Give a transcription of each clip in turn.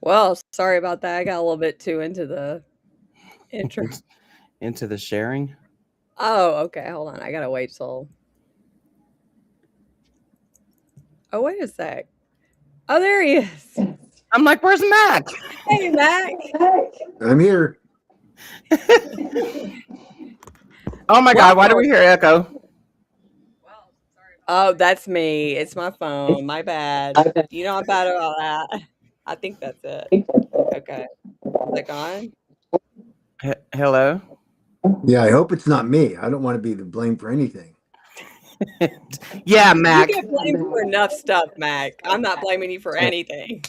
Well, sorry about that. I got a little bit too into the intro. Into the sharing. Oh, okay. Hold on. I gotta wait till. Oh, wait a sec. Oh, there he is. I'm like, where's Mac? Hey, Mac. I'm here. Oh my God, why do we hear echo? Oh, that's me. It's my phone. My bad. You know I'm bad about that. I think that's it. Okay. Is it gone? Hello? Yeah, I hope it's not me. I don't want to be the blame for anything. Yeah, You Mac. get blamed for enough stuff, Mac. I'm not blaming you for anything.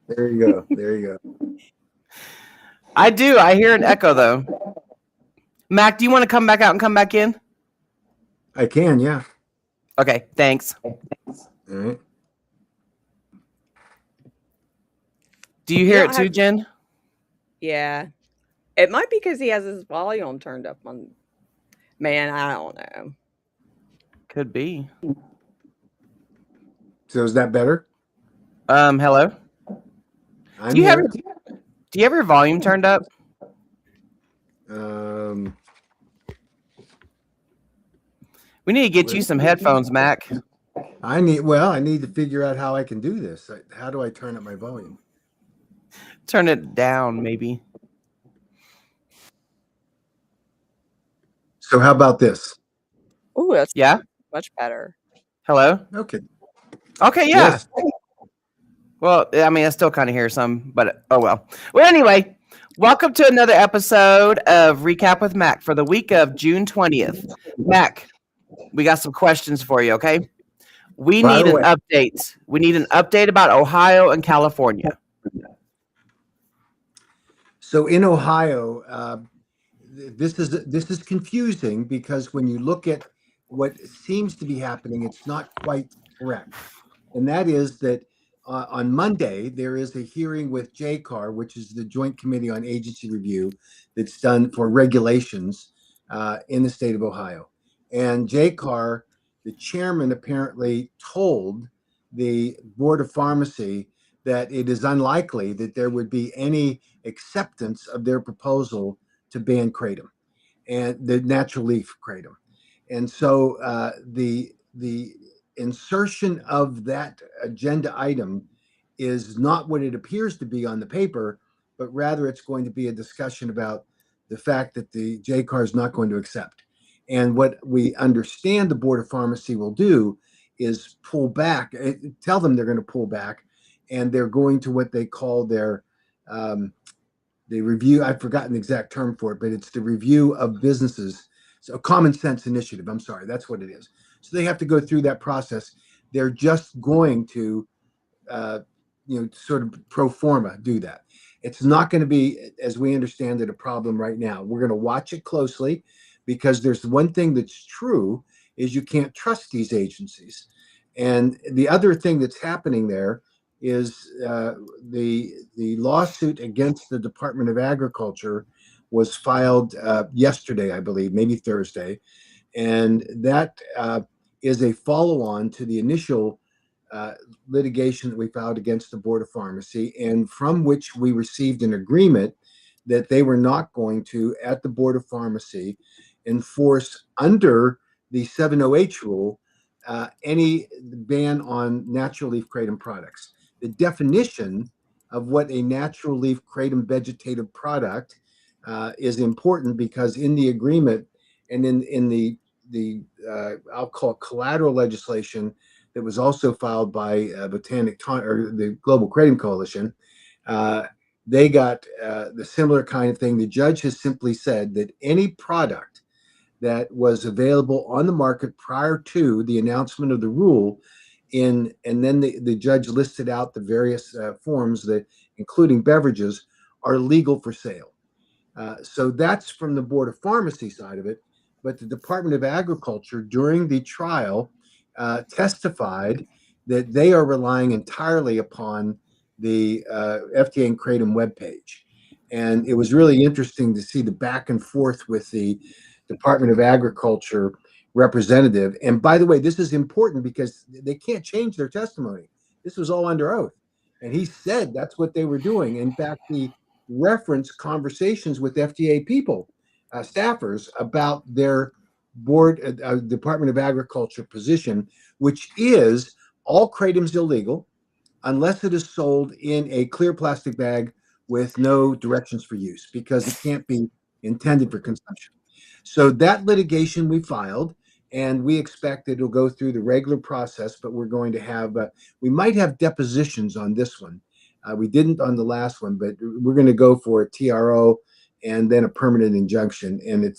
There you go. There you go. I do. I hear an echo though. Mac, do you want to come back out and come back in? I can, yeah. Okay, thanks. All right. Do you hear it too, Jen? Yeah. It might be because he has his volume turned up on. Man, I don't know. Could be. So is that better? Hello? I'm Do you here. have your volume turned up? We need to get you some headphones, Mac. I need to figure out how I can do this. How do I turn up my volume? Turn it down, maybe. So how about this? Oh, that's much better. Hello? Okay. Okay, yeah. Yes. Well, I mean, I still kind of hear some, but oh well. Well, anyway, welcome to another episode of Recap with Mac for the week of June 20th. Mac, we got some questions for you, okay? We need an update. We need an update about Ohio and California. So in Ohio, this is confusing because when you look at what seems to be happening, it's not quite correct. And that is that on Monday, there is a hearing with JCAR, which is the Joint Committee on Agency Review that's done for regulations in the state of Ohio. And JCAR, the chairman apparently told the Board of Pharmacy that it is unlikely that there would be any acceptance of their proposal to ban kratom and the natural leaf kratom. And so the insertion of that agenda item is not what it appears to be on the paper, but rather it's going to be a discussion about the fact that the JCAR is not going to accept. And what we understand the Board of Pharmacy will do is pull back, tell them they're going to pull back, and they're going to what they call their the review. I've forgotten the exact term for it, but it's the review of businesses. So common sense initiative. I'm sorry, that's what it is. So they have to go through that process. They're just going to, sort of pro forma do that. It's not going to be, as we understand it, a problem right now. We're going to watch it closely because there's one thing that's true is you can't trust these agencies. And the other thing that's happening there is the lawsuit against the Department of Agriculture was filed yesterday, I believe, maybe Thursday, and that is a follow-on to the initial litigation that we filed against the Board of Pharmacy, and from which we received an agreement that they were not going to, at the Board of Pharmacy, enforce under the 708 rule any ban on natural leaf kratom products. The definition of what a natural leaf kratom vegetative product is important because in the agreement and in the I'll call it collateral legislation that was also filed by or the Global Kratom Coalition, they got the similar kind of thing. The judge has simply said that any product that was available on the market prior to the announcement of the rule and then the judge listed out the various forms that, including beverages, are legal for sale. So that's from the Board of Pharmacy side of it. But the Department of Agriculture during the trial testified that they are relying entirely upon the FDA and Kratom webpage. And it was really interesting to see the back and forth with the Department of Agriculture representative. And by the way, this is important because they can't change their testimony. This was all under oath. And he said that's what they were doing. In fact, he referenced conversations with FDA people, staffers, about their board, Department of Agriculture position, which is all kratom's illegal unless it is sold in a clear plastic bag with no directions for use, because it can't be intended for consumption. So that litigation we filed, and we expect that it'll go through the regular process, but we're going to have, we might have depositions on this one. We didn't on the last one, but we're going to go for a TRO and then a permanent injunction. And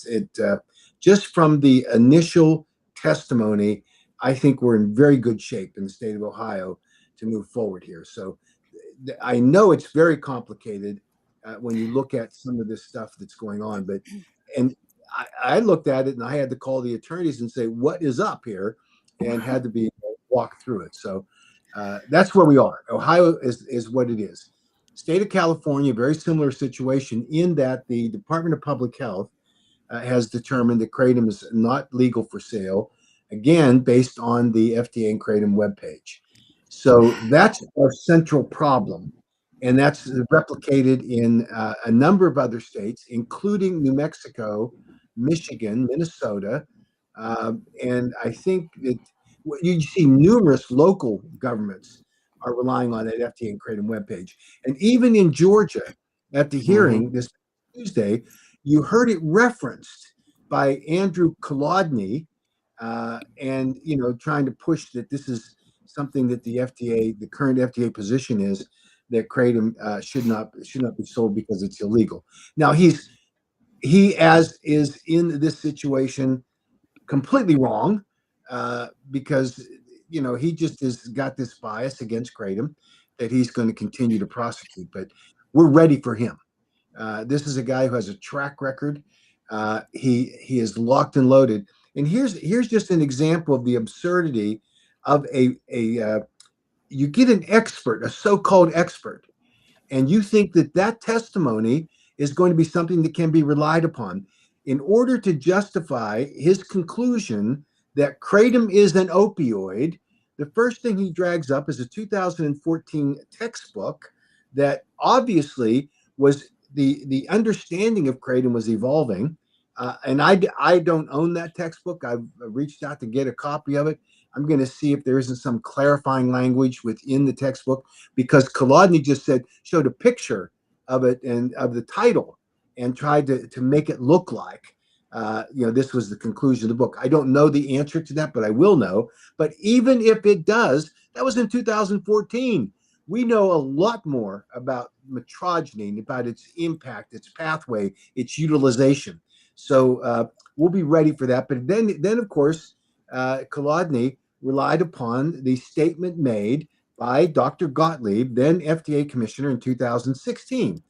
just from the initial testimony, I think we're in very good shape in the state of Ohio to move forward here. So I know it's very complicated when you look at some of this stuff that's going on, and I looked at it and I had to call the attorneys and say, what is up here? And had to be walked through it. So that's where we are. Ohio is what it is. State of California, very similar situation in that the Department of Public Health has determined that kratom is not legal for sale, again, based on the FDA and Kratom webpage. So that's our central problem. And that's replicated in a number of other states, including New Mexico, Michigan, Minnesota. And I think that you see numerous local governments are relying on that FDA and Kratom webpage. And even in Georgia, at the hearing this Tuesday, you heard it referenced by Andrew Kolodny, and trying to push that this is something that the FDA, the current FDA position is that kratom should not be sold because it's illegal. Now he as is in this situation completely wrong because he just has got this bias against kratom that he's going to continue to prosecute. But we're ready for him. This is a guy who has a track record. He is locked and loaded. And here's just an example of the absurdity of you get an expert, a so-called expert, and you think that testimony is going to be something that can be relied upon in order to justify his conclusion that kratom is an opioid. The first thing he drags up is a 2014 textbook that obviously was the understanding of kratom was evolving. And I don't own that textbook. I've reached out to get a copy of it. I'm going to see if there isn't some clarifying language within the textbook, because Kolodny just showed a picture of it and of the title and tried to make it look like, this was the conclusion of the book. I don't know the answer to that, but I will know. But even if it does, that was in 2014. We know a lot more about metrogeny, about its impact, its pathway, its utilization. So we'll be ready for that. But then of course, Kolodny relied upon the statement made by Dr. Gottlieb, then FDA commissioner in 2016.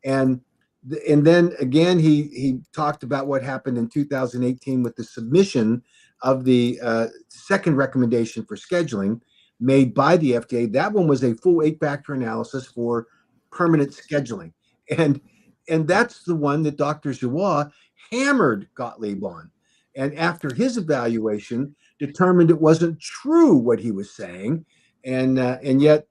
And then again, he talked about what happened in 2018 with the submission of the second recommendation for scheduling made by the FDA. That one was a full 8-factor analysis for permanent scheduling. And that's the one that Dr. Giroir hammered Gottlieb on. And after his evaluation, determined it wasn't true what he was saying. And yet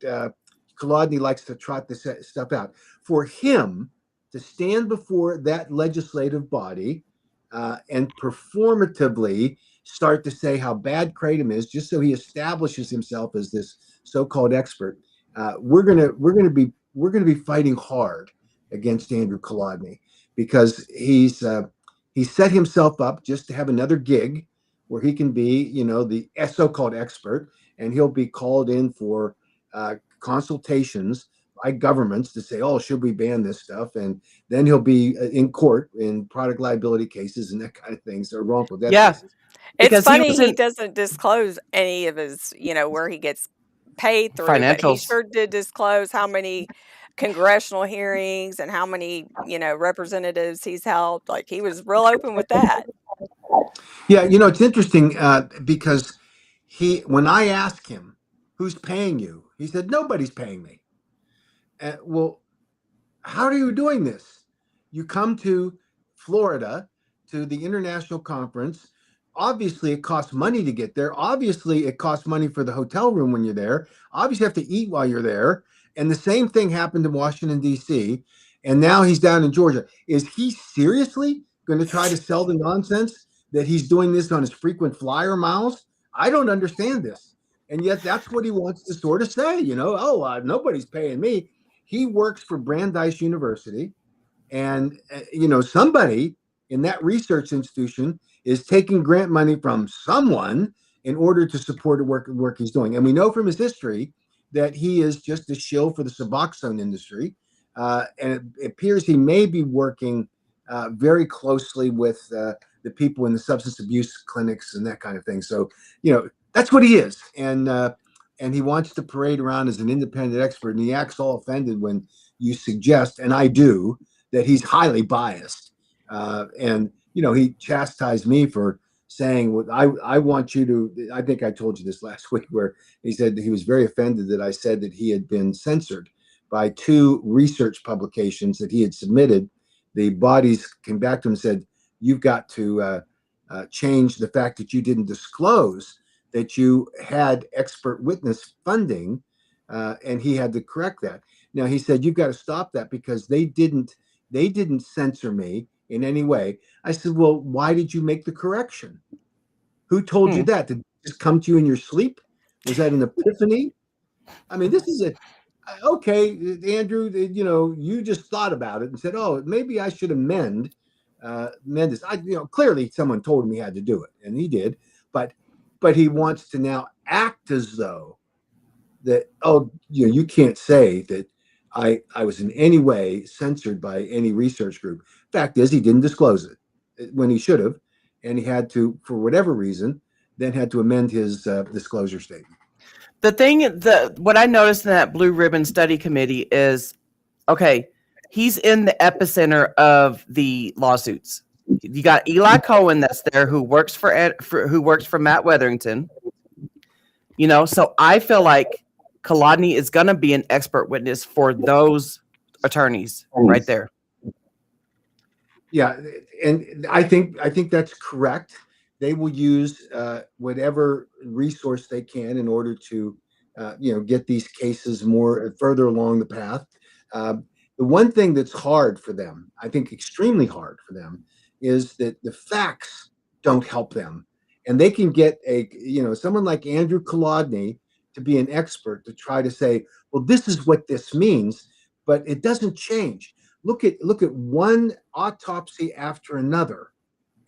Kolodny likes to trot this stuff out. For him to stand before that legislative body and performatively start to say how bad Kratom is, just so he establishes himself as this so-called expert, we're gonna be fighting hard against Andrew Kolodny, because he's set himself up just to have another gig where he can be, the so-called expert, and he'll be called in for consultations by governments to say, oh, should we ban this stuff? And then he'll be in court in product liability cases and that kind of things, or wrongful death cases. It's funny he doesn't disclose any of his, where he gets paid through, but he sure did disclose how many congressional hearings and how many, representatives he's helped. Like, he was real open with that. Yeah, it's interesting because when I asked him, who's paying you? He said, nobody's paying me. Well, how are you doing this? You come to Florida to the international conference. Obviously, it costs money to get there. Obviously, it costs money for the hotel room when you're there. Obviously, you have to eat while you're there. And the same thing happened in Washington, D.C. And now he's down in Georgia. Is he seriously going to try to sell the nonsense that he's doing this on his frequent flyer miles? I don't understand this. And yet that's what he wants to sort of say, nobody's paying me. He works for Brandeis University. And, somebody in that research institution is taking grant money from someone in order to support the work he's doing. And we know from his history that he is just a shill for the Suboxone industry. And it appears he may be working very closely with the people in the substance abuse clinics and that kind of thing. So, that's what he is. And he wants to parade around as an independent expert. And he acts all offended when you suggest, and I do, that he's highly biased. And he chastised me for saying, what I want you to, I think I told you this last week, where he said that he was very offended that I said that he had been censored by 2 research publications that he had submitted. The bodies came back to him and said, you've got to change the fact that you didn't disclose that you had expert witness funding, and he had to correct that. Now, he said, you've got to stop that because they didn't censor me in any way. I said, well, why did you make the correction? Who told you that? Did it just come to you in your sleep? Was that an epiphany? I mean, this is okay, Andrew, you just thought about it and said, oh, maybe I should amend this. Clearly someone told him he had to do it, and he did, but he wants to now act as though that, you can't say that I was in any way censored by any research group. Fact is, he didn't disclose it when he should have, and he had to, for whatever reason, then had to amend his disclosure statement. What I noticed in that Blue Ribbon Study Committee is, okay, he's in the epicenter of the lawsuits. You got Eli Cohen that's there, who works for Matt Wetherington. So I feel like Kolodny is going to be an expert witness for those attorneys right there. Yeah, and I think that's correct. They will use whatever resource they can in order to, get these cases further along the path. The one thing that's hard for them, I think extremely hard for them, is that the facts don't help them, and they can get someone like Andrew Kolodny to be an expert to try to say, well, this is what this means, but it doesn't change. Look at one autopsy after another,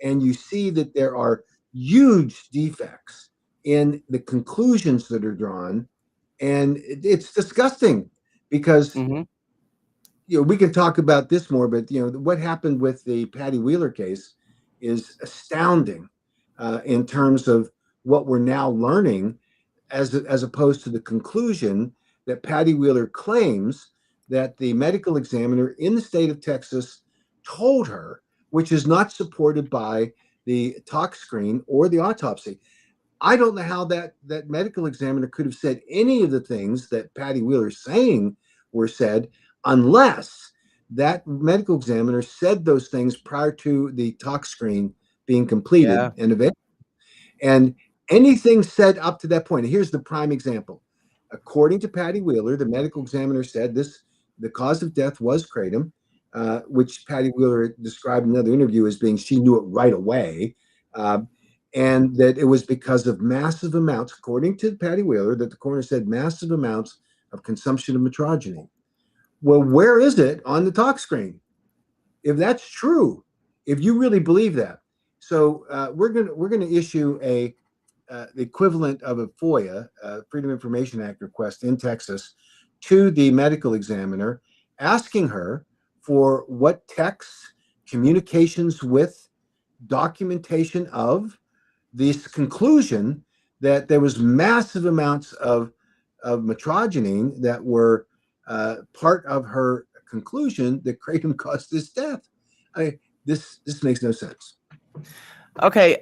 and you see that there are huge defects in the conclusions that are drawn, and it's disgusting because we can talk about this more, but what happened with the Patty Wheeler case is astounding in terms of what we're now learning, as opposed to the conclusion that Patty Wheeler claims that the medical examiner in the state of Texas told her, which is not supported by the tox screen or the autopsy. I don't know how that medical examiner could have said any of the things that Patty Wheeler is saying were said, unless that medical examiner said those things prior to the tox screen being completed and eventually. And anything said up to that point. Here's the prime example. According to Patty Wheeler, the medical examiner said the cause of death was kratom, which Patty Wheeler described in another interview as being she knew it right away, and that it was because of massive amounts, according to Patty Wheeler, that the coroner said massive amounts of consumption of metrogeny. Well, where is it on the tox screen? If that's true, if you really believe that, so we're gonna issue the equivalent of a FOIA, Freedom of Information Act request in Texas, to the medical examiner, asking her for what texts, communications with, documentation of this conclusion that there was massive amounts of metrogenine that were part of her conclusion that kratom caused this death. This makes no sense. Okay,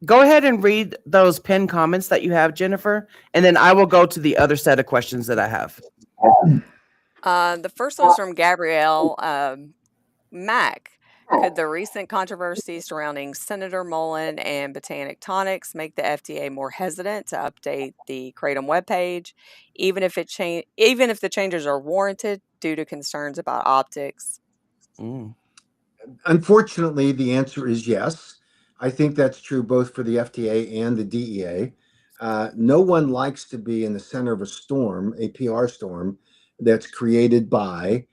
go ahead and read those pinned comments that you have, Jennifer, and then I will go to the other set of questions that I have. The first one's from Gabrielle Mack. Could the recent controversy surrounding Senator Mullen and Botanic Tonics make the FDA more hesitant to update the kratom webpage, even if the changes are warranted due to concerns about optics? Unfortunately, the answer is yes. I think that's true both for the FDA and the DEA. No one likes to be in the center of a storm, a PR storm, that's created by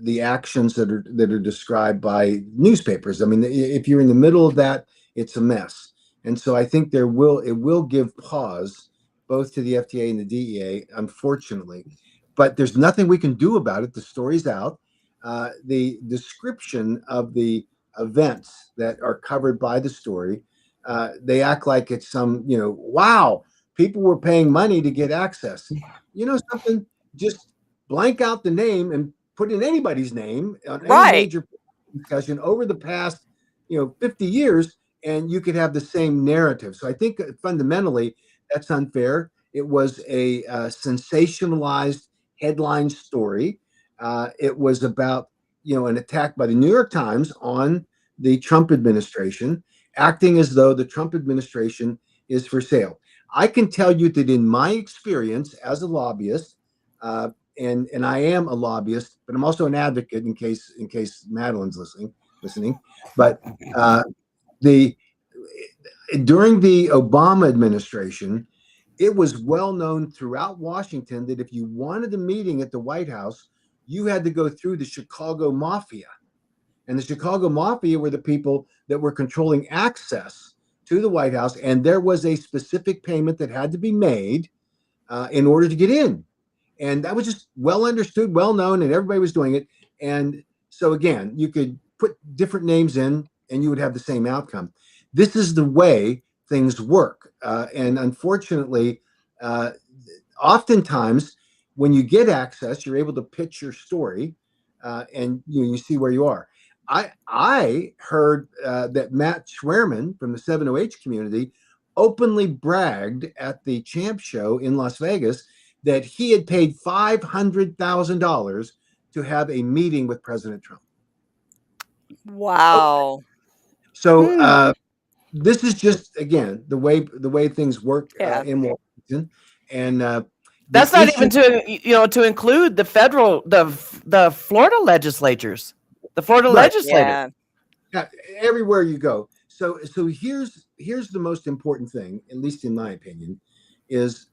the actions that are described by newspapers. I mean, if you're in the middle of that, it's a mess. And so I think it will give pause both to the FDA and the DEA, unfortunately. But there's nothing we can do about it. The story's out. The description of the events that are covered by the story, they act like it's some, wow, people were paying money to get access. You know something? Just blank out the name and put in anybody's name on any major discussion over the past, 50 years, and you could have the same narrative. So I think fundamentally that's unfair. It was a sensationalized headline story. It was about, an attack by the New York Times on the Trump administration, acting as though the Trump administration is for sale. I can tell you that in my experience as a lobbyist, and I am a lobbyist, but I'm also an advocate in case Madeline's listening. But during the Obama administration, it was well known throughout Washington that if you wanted a meeting at the White House, you had to go through the Chicago Mafia. And the Chicago Mafia were the people that were controlling access to the White House. And there was a specific payment that had to be made in order to get in. And that was just well understood, well known, and everybody was doing it. And so, again, you could put different names in and you would have the same outcome. This is the way things work. And unfortunately, oftentimes, when you get access, you're able to pitch your story and you see where you are. I heard that Matt Schwerman from the 7OH community openly bragged at the Champ Show in Las Vegas that he had paid $500,000 to have a meeting with President Trump. Wow. So this is just, again, the way things work in Washington. And that's not even to include the federal, the Florida legislatures, the Florida legislature. Yeah, everywhere you go. So here's the most important thing, at least in my opinion, is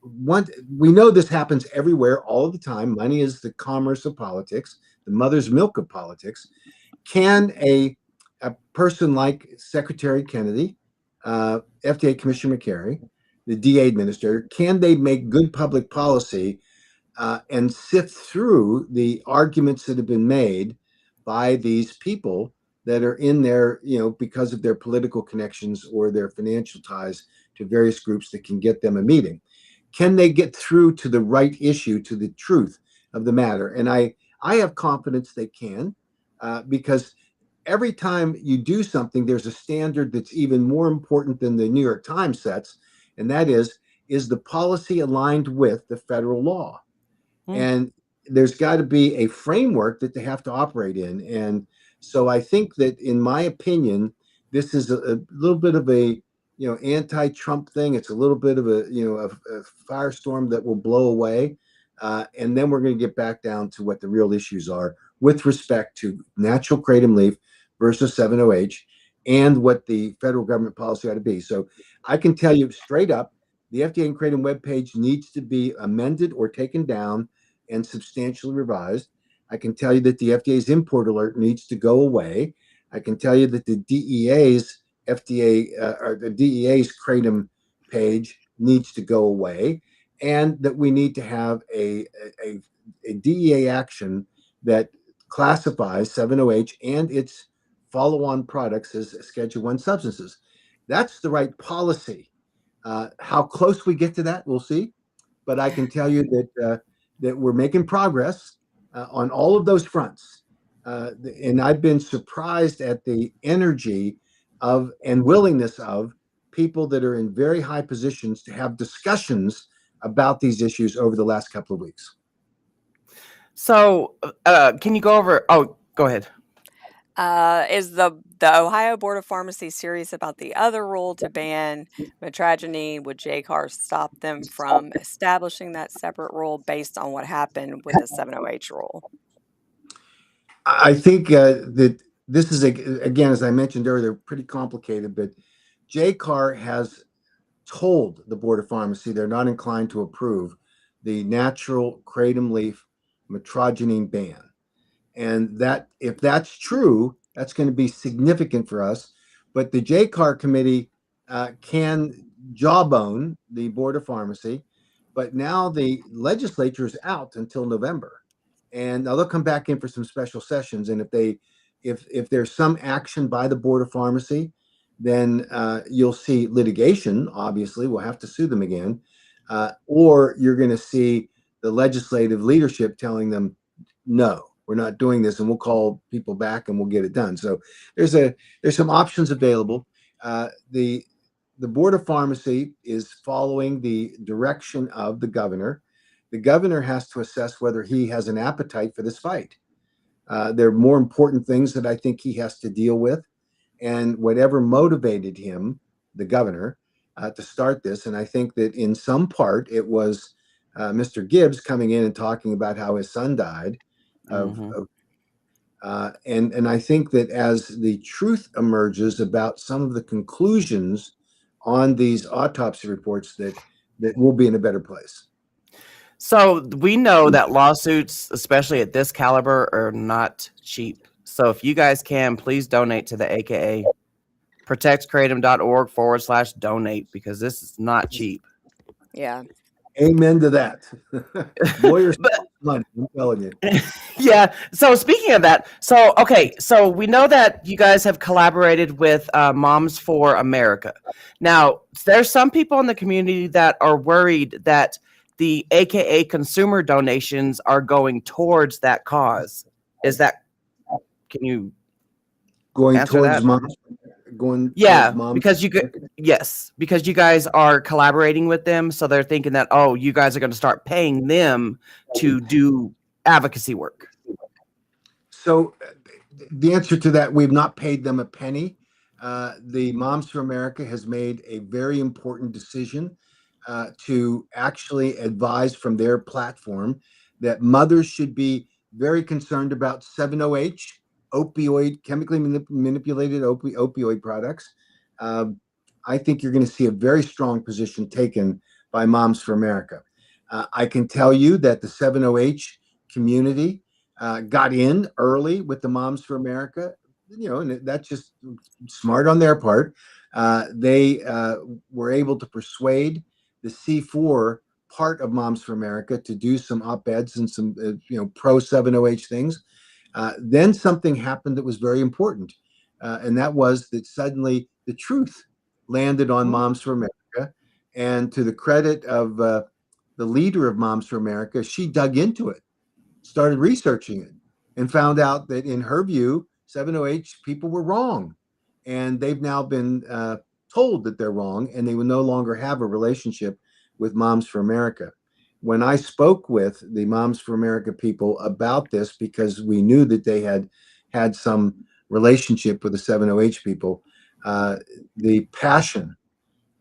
we know this happens everywhere all the time. Money is the commerce of politics, the mother's milk of politics. Can a person like Secretary Kennedy, FDA Commissioner McCary, the DA administrator, can they make good public policy and sift through the arguments that have been made by these people that are in there, because of their political connections or their financial ties to various groups that can get them a meeting. Can they get through to the right issue, to the truth of the matter? And I have confidence they can, because every time you do something, there's a standard that's even more important than the New York Times sets, and that is the policy aligned with the federal law? And there's got to be a framework that they have to operate in. And so I think that, in my opinion, this is a little bit of a anti-Trump thing. It's a little bit of a firestorm that will blow away, and then we're going to get back down to what the real issues are with respect to natural kratom leaf versus 7-OH, and what the federal government policy ought to be. So I can tell you straight up, the FDA and Kratom webpage needs to be amended or taken down and substantially revised. I can tell you that the FDA's import alert needs to go away. I can tell you that the DEA's Kratom page needs to go away, and that we need to have a DEA action that classifies 7-OH and its follow-on products as Schedule 1 substances. That's the right policy. How close we get to that, we'll see. But I can tell you that we're making progress on all of those fronts. And I've been surprised at the energy of and willingness of people that are in very high positions to have discussions about these issues over the last couple of weeks. So can you go over? Oh, go ahead. Is the Ohio Board of Pharmacy serious about the other rule to ban metragine? Would JCAR stop them from establishing that separate rule based on what happened with the 7-OH rule? I think that this is, again, as I mentioned earlier, pretty complicated, but JCAR has told the Board of Pharmacy they're not inclined to approve the natural kratom leaf metragine ban. And that, if that's true, that's going to be significant for us. But the JCAR committee can jawbone the Board of Pharmacy, but now the legislature is out until November, and now they'll come back in for some special sessions. And if there's some action by the Board of Pharmacy, then you'll see litigation. Obviously, we'll have to sue them again, or you're going to see the legislative leadership telling them, no, we're not doing this, and we'll call people back and we'll get it done. So there's some options available. The Board of Pharmacy is following the direction of the governor. The governor has to assess whether he has an appetite for this fight. There are more important things that I think he has to deal with, and whatever motivated him, the governor, to start this. And I think that in some part it was Mr. Gibbs coming in and talking about how his son died. And I think that as the truth emerges about some of the conclusions on these autopsy reports, that we'll be in a better place. So we know that lawsuits, especially at this caliber, are not cheap. So if you guys can, please donate to the AKA. protectkratom.org/donate, because this is not cheap. Yeah. Amen to that. Lawyers money, I'm telling you. Yeah. So speaking of that, so we know that you guys have collaborated with Moms for America. Now, there's some people in the community that are worried that the AKA consumer donations are going towards that cause. Can you going towards moms? Yeah, because because you guys are collaborating with them, so they're thinking that, oh, you guys are going to start paying them to do advocacy work. So the answer to that, we've not paid them a penny. The Moms for America has made a very important decision to actually advise from their platform that mothers should be very concerned about 7-OH, chemically manipulated opioid products. I think you're going to see a very strong position taken by Moms for America. I can tell you that the 7-OH community got in early with the Moms for America, and that's just smart on their part. They were able to persuade the C4 part of Moms for America to do some op-eds and some pro 7-OH things. Then something happened that was very important. and that was that suddenly the truth landed on Moms for America. And to the credit of the leader of Moms for America, she dug into it, started researching it, and found out that in her view, 708 people were wrong. And they've now been told that they're wrong, and they will no longer have a relationship with Moms for America. When I spoke with the Moms for America people about this, because we knew that they had some relationship with the 708 people, the passion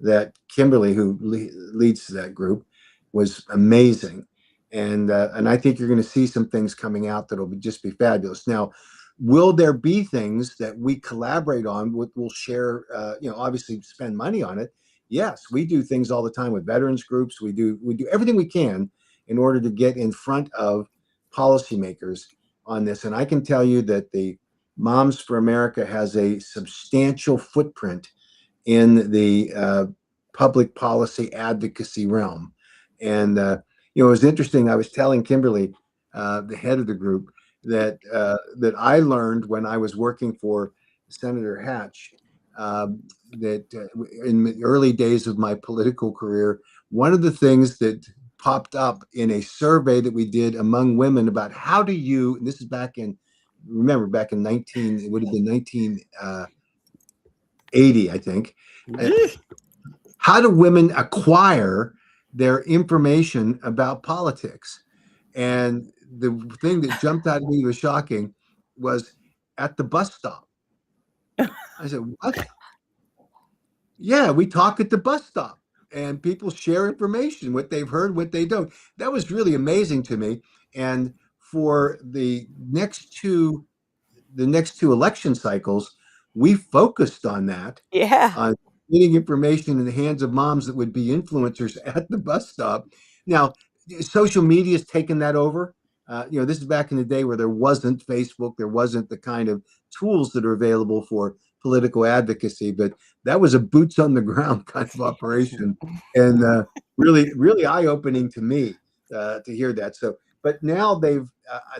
that Kimberly, who leads that group, was amazing. And I think you're going to see some things coming out that'll just be fabulous. Now, will there be things that we collaborate on? We'll share, obviously spend money on it. Yes, we do things all the time with veterans groups. We do everything we can in order to get in front of policymakers on this. And I can tell you that the Moms for America has a substantial footprint in the public policy advocacy realm. And it was interesting. I was telling Kimberly, the head of the group, that I learned when I was working for Senator Hatch, that in the early days of my political career, one of the things that popped up in a survey that we did among women about how do you, and this is back in 1980, I think. How do women acquire their information about politics? And the thing that jumped out at me was shocking was at the bus stop. I said, what? Yeah, we talk at the bus stop and people share information, what they've heard, what they don't. That was really amazing to me. And for the next two election cycles, we focused on that. Yeah. On getting information in the hands of moms that would be influencers at the bus stop. Now, social media has taken that over. This is back in the day where there wasn't Facebook, there wasn't the kind of tools that are available for political advocacy, but that was a boots on the ground kind of operation, and really, really eye-opening to me to hear that. So, but now the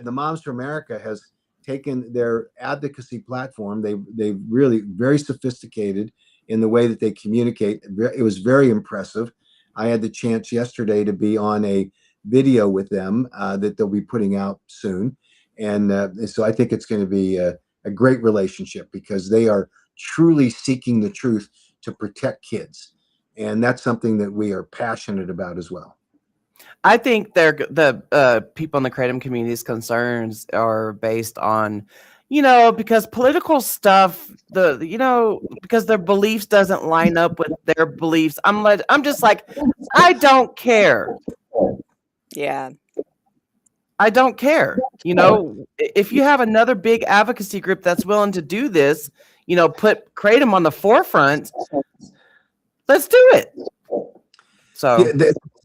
Moms for America has taken their advocacy platform. They've really very sophisticated in the way that they communicate. It was very impressive. I had the chance yesterday to be on a video with them that they'll be putting out soon. And so I think it's going to be a great relationship because they are truly seeking the truth to protect kids. And that's something that we are passionate about as well. I think the people in the Kratom community's concerns are based on, because political stuff, because their beliefs doesn't line up with their beliefs. I'm just like, I don't care. Yeah. I don't care. If you have another big advocacy group that's willing to do this, put Kratom on the forefront, let's do it. So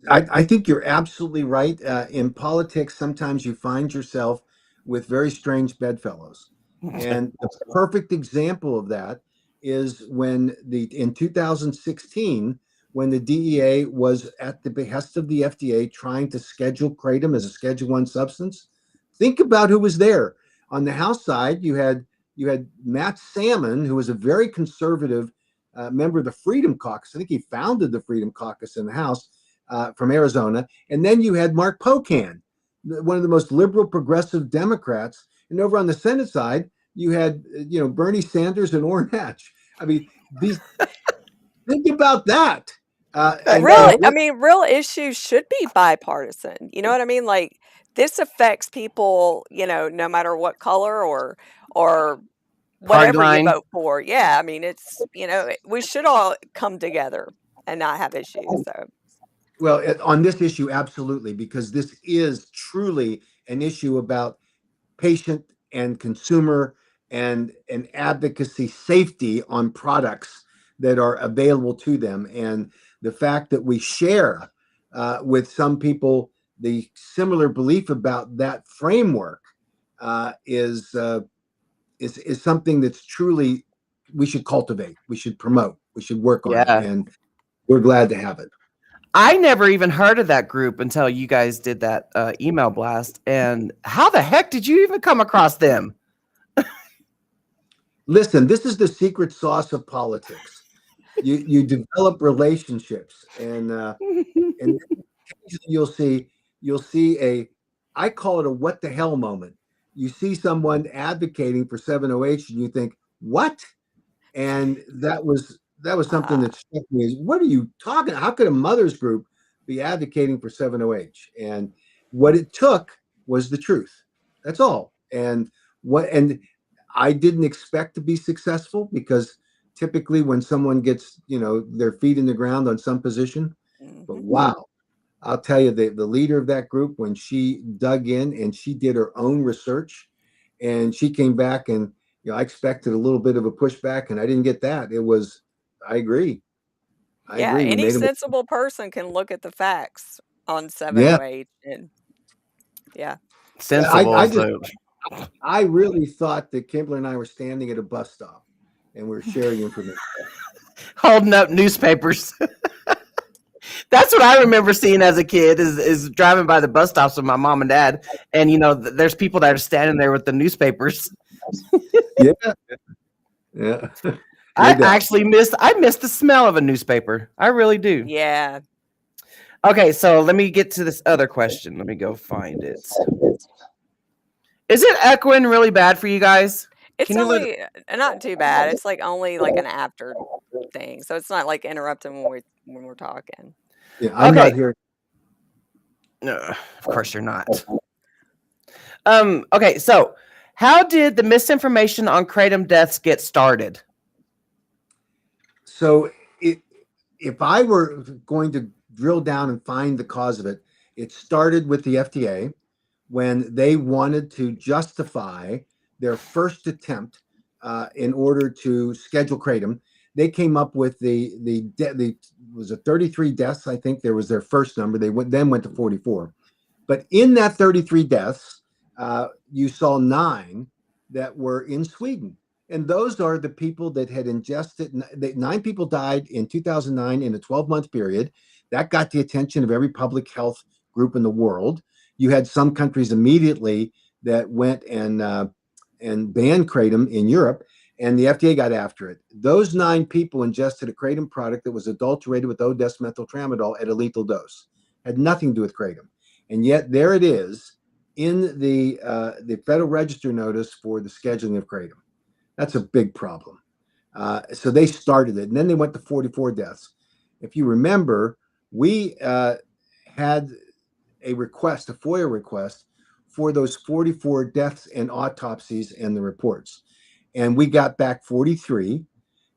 I think you're absolutely right. In politics, sometimes you find yourself with very strange bedfellows. And the perfect example of that is when in 2016, when the DEA was at the behest of the FDA trying to schedule Kratom as a Schedule I substance. Think about who was there. On the House side, you had Matt Salmon, who was a very conservative member of the Freedom Caucus. I think he founded the Freedom Caucus in the House from Arizona. And then you had Mark Pocan, one of the most liberal progressive Democrats. And over on the Senate side, you had Bernie Sanders and Orrin Hatch. I mean, think about that. Real issues should be bipartisan. You know what I mean? Like, this affects people, no matter what color or whatever you vote for. Yeah, I mean, it's, we should all come together and not have issues. So, well, on this issue, absolutely, because this is truly an issue about patient and consumer and advocacy safety on products that are available to them. And the fact that we share with some people the similar belief about that framework is something that's truly we should cultivate, we should promote, we should work on it, and we're glad to have it. I never even heard of that group until you guys did that email blast. And how the heck did you even come across them? Listen, this is the secret sauce of politics. You develop relationships, and you'll see I call it a what the hell moment. You see someone advocating for 7OH, and you think, what? And that was something that struck me. Is what are you talking? How could a mother's group be advocating for 7OH? And what it took was the truth. That's all. And I didn't expect to be successful, because typically when someone gets, their feet in the ground on some position, but wow, I'll tell you, the leader of that group, when she dug in and she did her own research, and she came back, and I expected a little bit of a pushback, and I didn't get that. I agree. Yeah, any sensible person can look at the facts on 7OH, and sensible. I really thought that Kimberly and I were standing at a bus stop, and we're sharing information, holding up newspapers. That's what I remember seeing as a kid, is driving by the bus stops with my mom and dad, and there's people that are standing there with the newspapers. Yeah. I miss the smell of a newspaper. I really do. Yeah. Okay, so let me get to this other question. Let me go find it. Is it echoing really bad for you guys? It's only not too bad. It's like only like an after thing, so it's not like interrupting when we're talking. Yeah, I'm not here. No, of course you're not. Okay, so how did the misinformation on kratom deaths get started? So if I were going to drill down and find the cause of it, it started with the FDA when they wanted to justify their first attempt in order to schedule kratom. They came up with was it 33 deaths? I think there was their first number. They then went to 44. But in that 33 deaths, you saw 9 that were in Sweden. And those are the people that had ingested. 9 people died in 2009 in a 12-month period. That got the attention of every public health group in the world. You had some countries immediately that went and banned kratom in Europe, and the FDA got after it. Those 9 people ingested a kratom product that was adulterated with O-desmethyl tramadol at a lethal dose. Had nothing to do with kratom. And yet there it is in the Federal Register notice for the scheduling of kratom. That's a big problem. So they started it, and then they went to 44 deaths. If you remember, we had a FOIA request for those 44 deaths and autopsies and the reports. And we got back 43.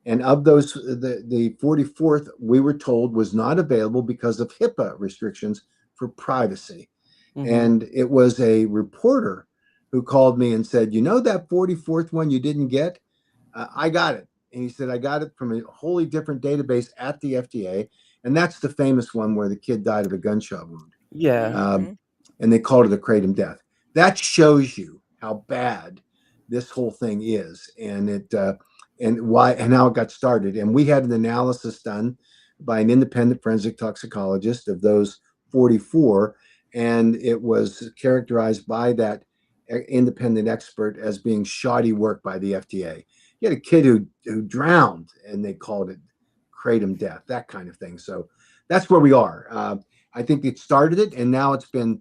And of those, the 44th, we were told was not available because of HIPAA restrictions for privacy. Mm-hmm. And it was a reporter who called me and said, that 44th one you didn't get? I got it. And he said, I got it from a wholly different database at the FDA. And that's the famous one where the kid died of a gunshot wound. Yeah. And they called it a kratom death. That shows you how bad this whole thing is, and how it got started. And we had an analysis done by an independent forensic toxicologist of those 44, and it was characterized by that independent expert as being shoddy work by the FDA. You had a kid who drowned, and they called it kratom death, that kind of thing. So that's where we are. I think it started it, and now it's been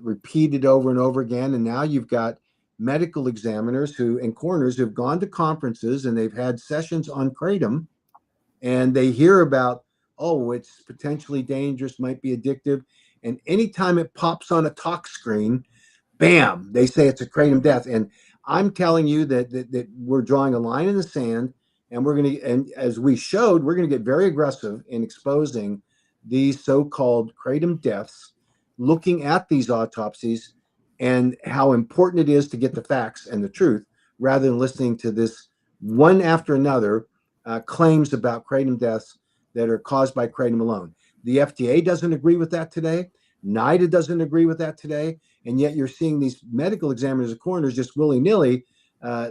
repeated over and over again. And now you've got medical examiners and coroners who have gone to conferences and they've had sessions on kratom, and they hear about, it's potentially dangerous, might be addictive. And anytime it pops on a talk screen, bam, they say it's a kratom death. And I'm telling you that we're drawing a line in the sand, and as we showed, we're going to get very aggressive in exposing these so-called kratom deaths, looking at these autopsies and how important it is to get the facts and the truth, rather than listening to this one after another claims about kratom deaths that are caused by kratom alone. The FDA doesn't agree with that today. NIDA doesn't agree with that today. And yet you're seeing these medical examiners and coroners just willy-nilly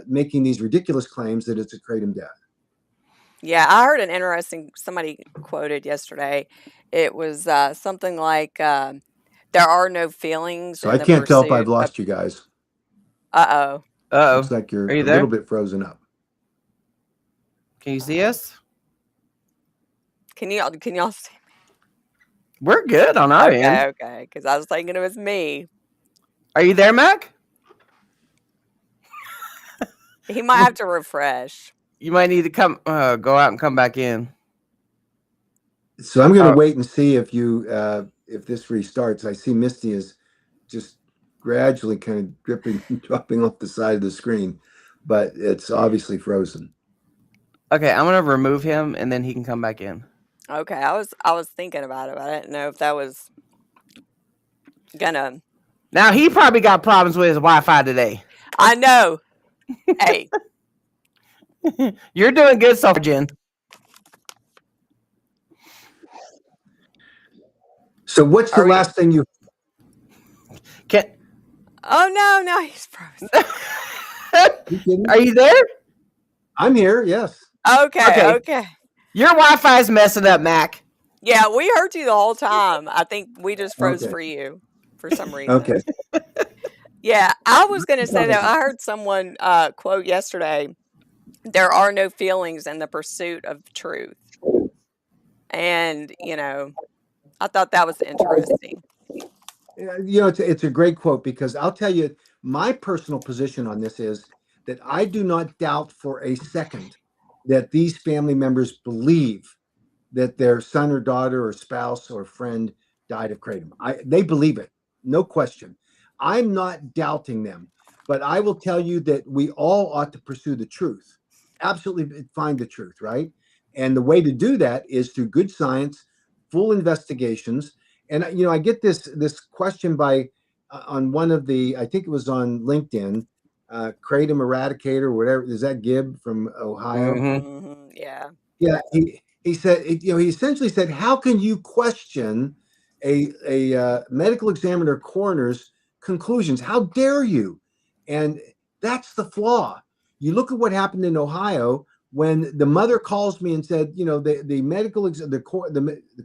making these ridiculous claims that it's a kratom death. Yeah, I heard an interesting, somebody quoted yesterday. It was something like, there are no feelings. So I can't tell if I've lost you guys. Uh-oh. Looks like you're a little bit frozen up. Can you see us? Can y'all see? We're good on our end. Okay, because I was thinking it was me. Are you there, Mac? He might have to refresh. You might need to go out and come back in. So I'm going to wait and see if this restarts. I see Misty is just gradually kind of dropping off the side of the screen, but it's obviously frozen. Okay, I'm going to remove him and then he can come back in. Okay, I was thinking about it, but I didn't know if that was gonna. Now he probably got problems with his Wi-Fi today. I know. Hey, you're doing good so far, Jen. So what's the last thing you can? Oh no, he's frozen. Are you there? I'm here. Yes. Okay. Your Wi-Fi is messing up, Mac. Yeah, we heard you the whole time. I think we just froze for you for some reason. Okay. Yeah, I was going to say that I heard someone quote yesterday, there are no feelings in the pursuit of truth. And, I thought that was interesting. It's a great quote because I'll tell you, my personal position on this is that I do not doubt for a second that these family members believe that their son or daughter or spouse or friend died of kratom. They believe it, no question. I'm not doubting them, but I will tell you that we all ought to pursue the truth. Absolutely find the truth, right? And the way to do that is through good science, full investigations. And I get this question by on one of the, I think it was on LinkedIn, Kratom Eradicator or whatever. Is that Gibb from Ohio? Mm-hmm. Yeah. Yeah. He said, he essentially said, how can you question a medical examiner coroner's conclusions? How dare you? And that's the flaw. You look at what happened in Ohio when the mother calls me and said, the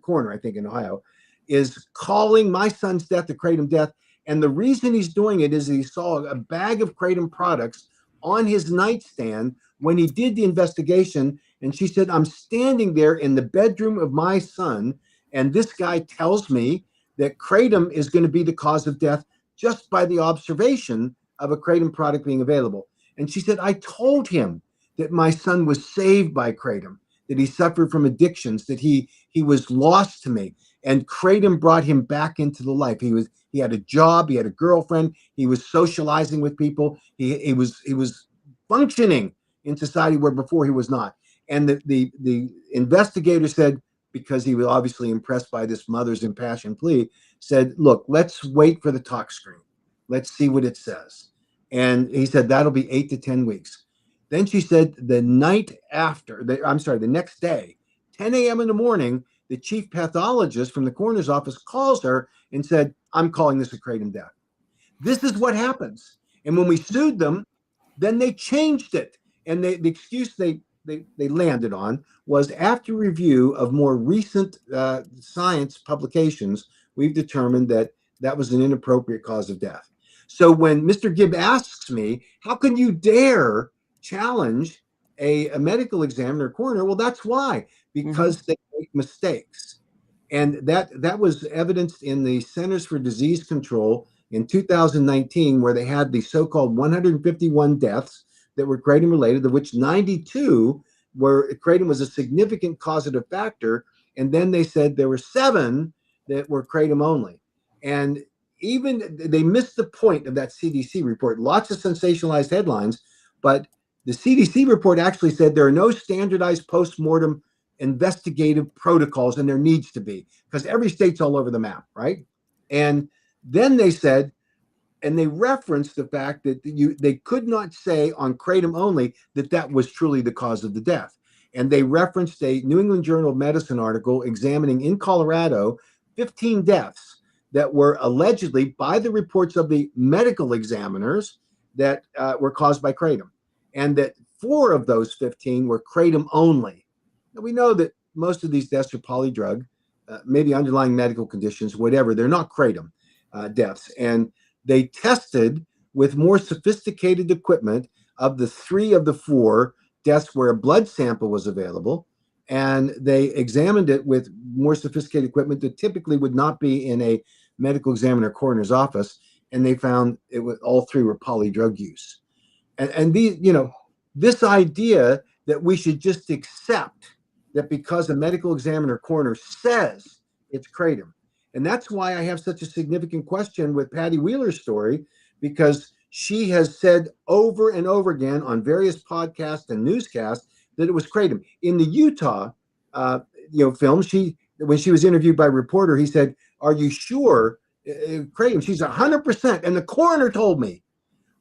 coroner, I think in Ohio, is calling my son's death a kratom death. And the reason he's doing it is he saw a bag of kratom products on his nightstand when he did the investigation. And she said, I'm standing there in the bedroom of my son, and this guy tells me that kratom is going to be the cause of death just by the observation of a kratom product being available. And she said, I told him that my son was saved by kratom, that he suffered from addictions, that he was lost to me. And kratom brought him back into the life. He had a job, he had a girlfriend, he was socializing with people, he was functioning in society where before he was not. And the investigator said, because he was obviously impressed by this mother's impassioned plea, said, look, let's wait for the tox screen. Let's see what it says. And he said, that'll be 8 to 10 weeks. Then she said the next day, 10 a.m. in the morning, the chief pathologist from the coroner's office calls her and said, I'm calling this a kratom death. This is what happens. And when we sued them, then they changed it. And the excuse they landed on was, after review of more recent science publications, we've determined that was an inappropriate cause of death. So when Mr. Gibb asks me, how can you dare challenge a medical examiner, coroner? Well, that's why, because they make mistakes. And that was evidenced in the Centers for Disease Control in 2019, where they had the so-called 151 deaths that were kratom related, of which 92 were kratom was a significant causative factor. And then they said there were 7 that were kratom only. And even they missed the point of that CDC report. Lots of sensationalized headlines, but the CDC report actually said there are no standardized post-mortem investigative protocols, and there needs to be, because every state's all over the map, right? And then they said, and they referenced the fact that they could not say on kratom only that was truly the cause of the death. And they referenced a New England Journal of Medicine article examining in Colorado 15 deaths that were allegedly, by the reports of the medical examiners, that were caused by kratom, and that 4 of those 15 were kratom only. Now, we know that most of these deaths are polydrug, maybe underlying medical conditions, whatever. They're not kratom deaths. And they tested with more sophisticated equipment. Of the 3 of the 4, deaths where a blood sample was available, and they examined it with more sophisticated equipment that typically would not be in a medical examiner coroner's office, and they found it was all three were poly drug use. And these, this idea that we should just accept that because a medical examiner coroner says it's kratom. And that's why I have such a significant question with Patty Wheeler's story, because she has said over and over again on various podcasts and newscasts that it was kratom. In the Utah film, when she was interviewed by a reporter, he said, "Are you sure kratom?" She's 100%. And the coroner told me.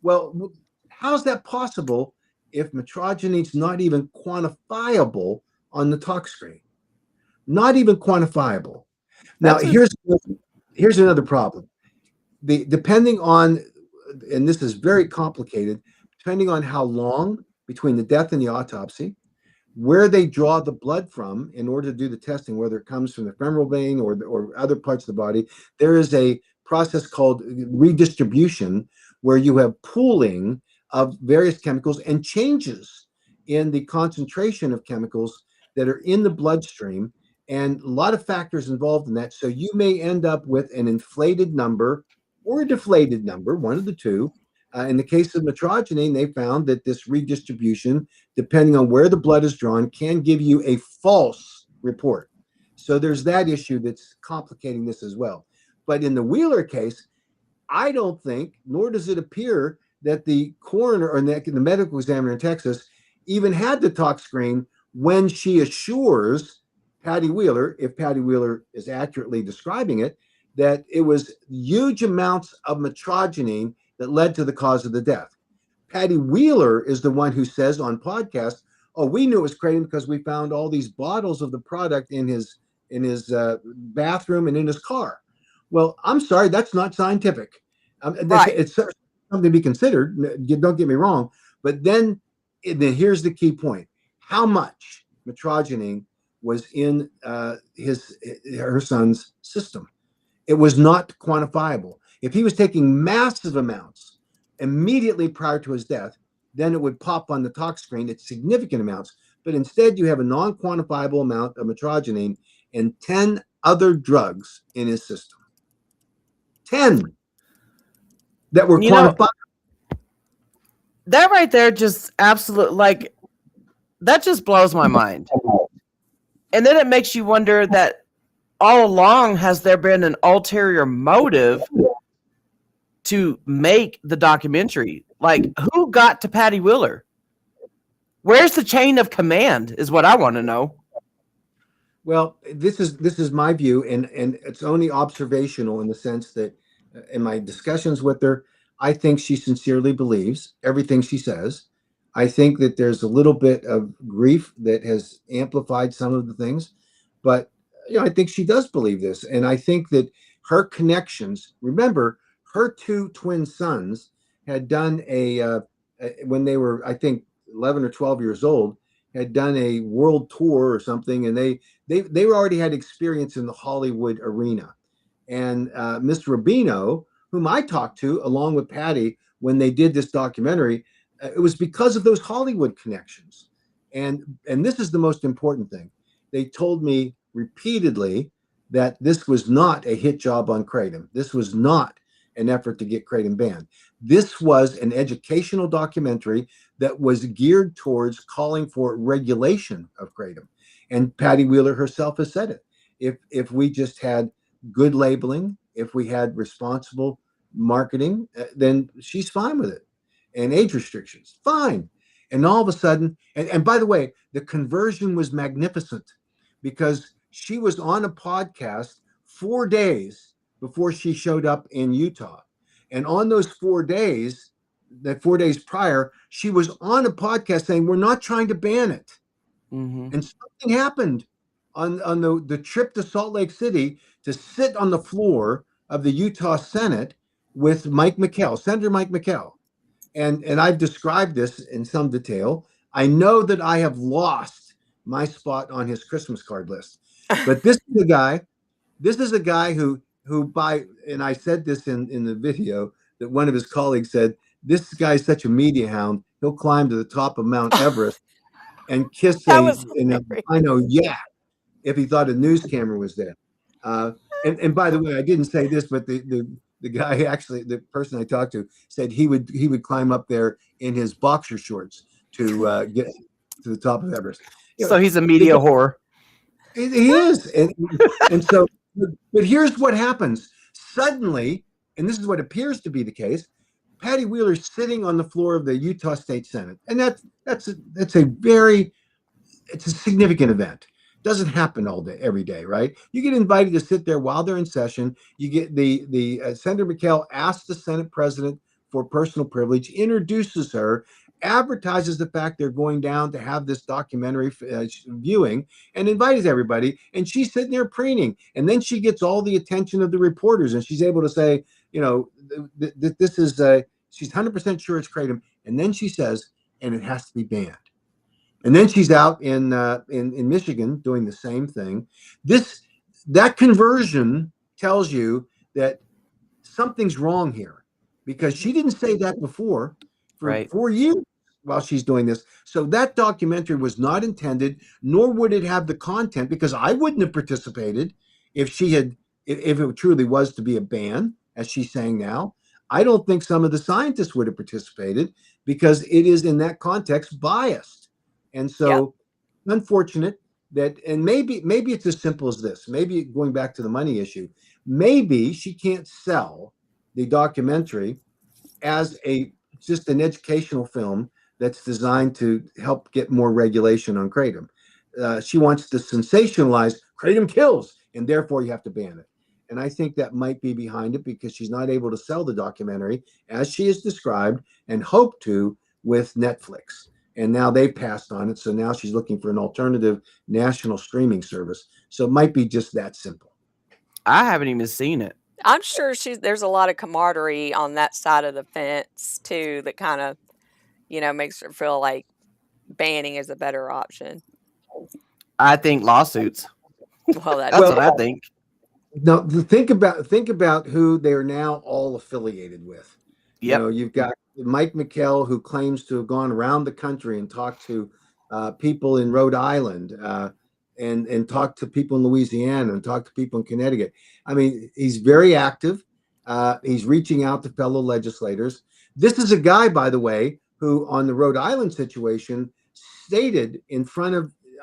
Well, how's that possible if metrogene's not even quantifiable on the tox screen? Not even quantifiable. Now, here's another problem. Depending on, and this is very complicated, depending on how long between the death and the autopsy, where they draw the blood from in order to do the testing, whether it comes from the femoral vein or other parts of the body, there is a process called redistribution where you have pooling of various chemicals and changes in the concentration of chemicals that are in the bloodstream, and a lot of factors involved in that. So you may end up with an inflated number or a deflated number, one of the two. In the case of metrogene, they found that this redistribution, depending on where the blood is drawn, can give you a false report. So there's that issue that's complicating this as well. But in the Wheeler case, I don't think, nor does it appear, that the coroner or the medical examiner in Texas even had the tox screen when she assures Patty Wheeler, if Patty Wheeler is accurately describing it, that it was huge amounts of metrogene that led to the cause of the death. Patty Wheeler is the one who says on podcast, "Oh, we knew it was kratom because we found all these bottles of the product in his bathroom and in his car." Well, I'm sorry, that's not scientific. Right. It's something to be considered. Don't get me wrong, but then here's the key point: how much metrogene was in her son's system? It was not quantifiable. If he was taking massive amounts immediately prior to his death, then it would pop on the tox screen at significant amounts. But instead, you have a non-quantifiable amount of metrogene and 10 other drugs in his system. 10 that were quantifiable. That right there just absolutely, that just blows my mind. And then it makes you wonder that all along, has there been an ulterior motive to make the documentary? Who got to Patty Wheeler? Where's the chain of command is what I want to know. Well, this is my view, and it's only observational in the sense that in my discussions with her, I think she sincerely believes everything she says. I think that there's a little bit of grief that has amplified some of the things, but I think she does believe this. And I think that her connections, remember, her two twin sons had done when they were, I think, 11 or 12 years old, had done a world tour or something. And they already had experience in the Hollywood arena. And Mr. Rubino, whom I talked to along with Patty when they did this documentary, it was because of those Hollywood connections. And this is the most important thing. They told me repeatedly that this was not a hit job on kratom. This was not an effort to get kratom banned. This was an educational documentary that was geared towards calling for regulation of kratom. And Patty Wheeler herself has said it. If we just had good labeling, if we had responsible marketing, then she's fine with it. And age restrictions, fine. And all of a sudden, and by the way, the conversion was magnificent because she was on a podcast 4 days before she showed up in Utah. And on those 4 days, that 4 days prior, she was on a podcast saying, "We're not trying to ban it." Mm-hmm. And something happened on the trip to Salt Lake City to sit on the floor of the Utah Senate with Mike McKell, Senator Mike McKell. And I've described this in some detail. I know that I have lost my spot on his Christmas card list. But this is a guy who by, and I said this in the video, that one of his colleagues said, "This guy's such a media hound, he'll climb to the top of Mount Everest and kiss That a, was an hilarious. albino yak if he thought a news camera was there. And by the way, I didn't say this, but the guy actually, the person I talked to, said he would climb up there in his boxer shorts to get to the top of Everest. So he's a media whore. He is, and so, but here's what happens suddenly, and this is what appears to be the case. Patty Wheeler's sitting on the floor of the Utah State Senate, and that's a significant event. Doesn't happen all day, every day, right? You get invited to sit there while they're in session. You get the Senator McKell asks the Senate president for personal privilege, introduces her, advertises the fact they're going down to have this documentary viewing, and invites everybody. And she's sitting there preening, and then she gets all the attention of the reporters, and she's able to say, this is she's 100% sure it's kratom, and then she says, and it has to be banned. And then she's out in Michigan doing the same thing. That conversion tells you that something's wrong here, because she didn't say that before for 4 years while she's doing this. So that documentary was not intended, nor would it have the content, because I wouldn't have participated if it truly was to be a ban, as she's saying now. I don't think some of the scientists would have participated, because it is in that context biased. And so, unfortunate that, and maybe it's as simple as this. Maybe going back to the money issue, maybe she can't sell the documentary as just an educational film that's designed to help get more regulation on kratom. She wants to sensationalize kratom kills, and therefore you have to ban it. And I think that might be behind it, because she's not able to sell the documentary as she has described and hoped to with Netflix. And now they've passed on it. So now she's looking for an alternative national streaming service. So it might be just that simple. I haven't even seen it. I'm sure there's a lot of camaraderie on that side of the fence too, that kind of, makes her feel like banning is a better option. I think lawsuits. Well, that's what I think. No, think about who they are now all affiliated with. Yep. You've got Mike McKell, who claims to have gone around the country and talked to people in Rhode Island, and talked to people in Louisiana, and talked to people in Connecticut. I mean, he's very active. He's reaching out to fellow legislators. This is a guy, by the way, who on the Rhode Island situation stated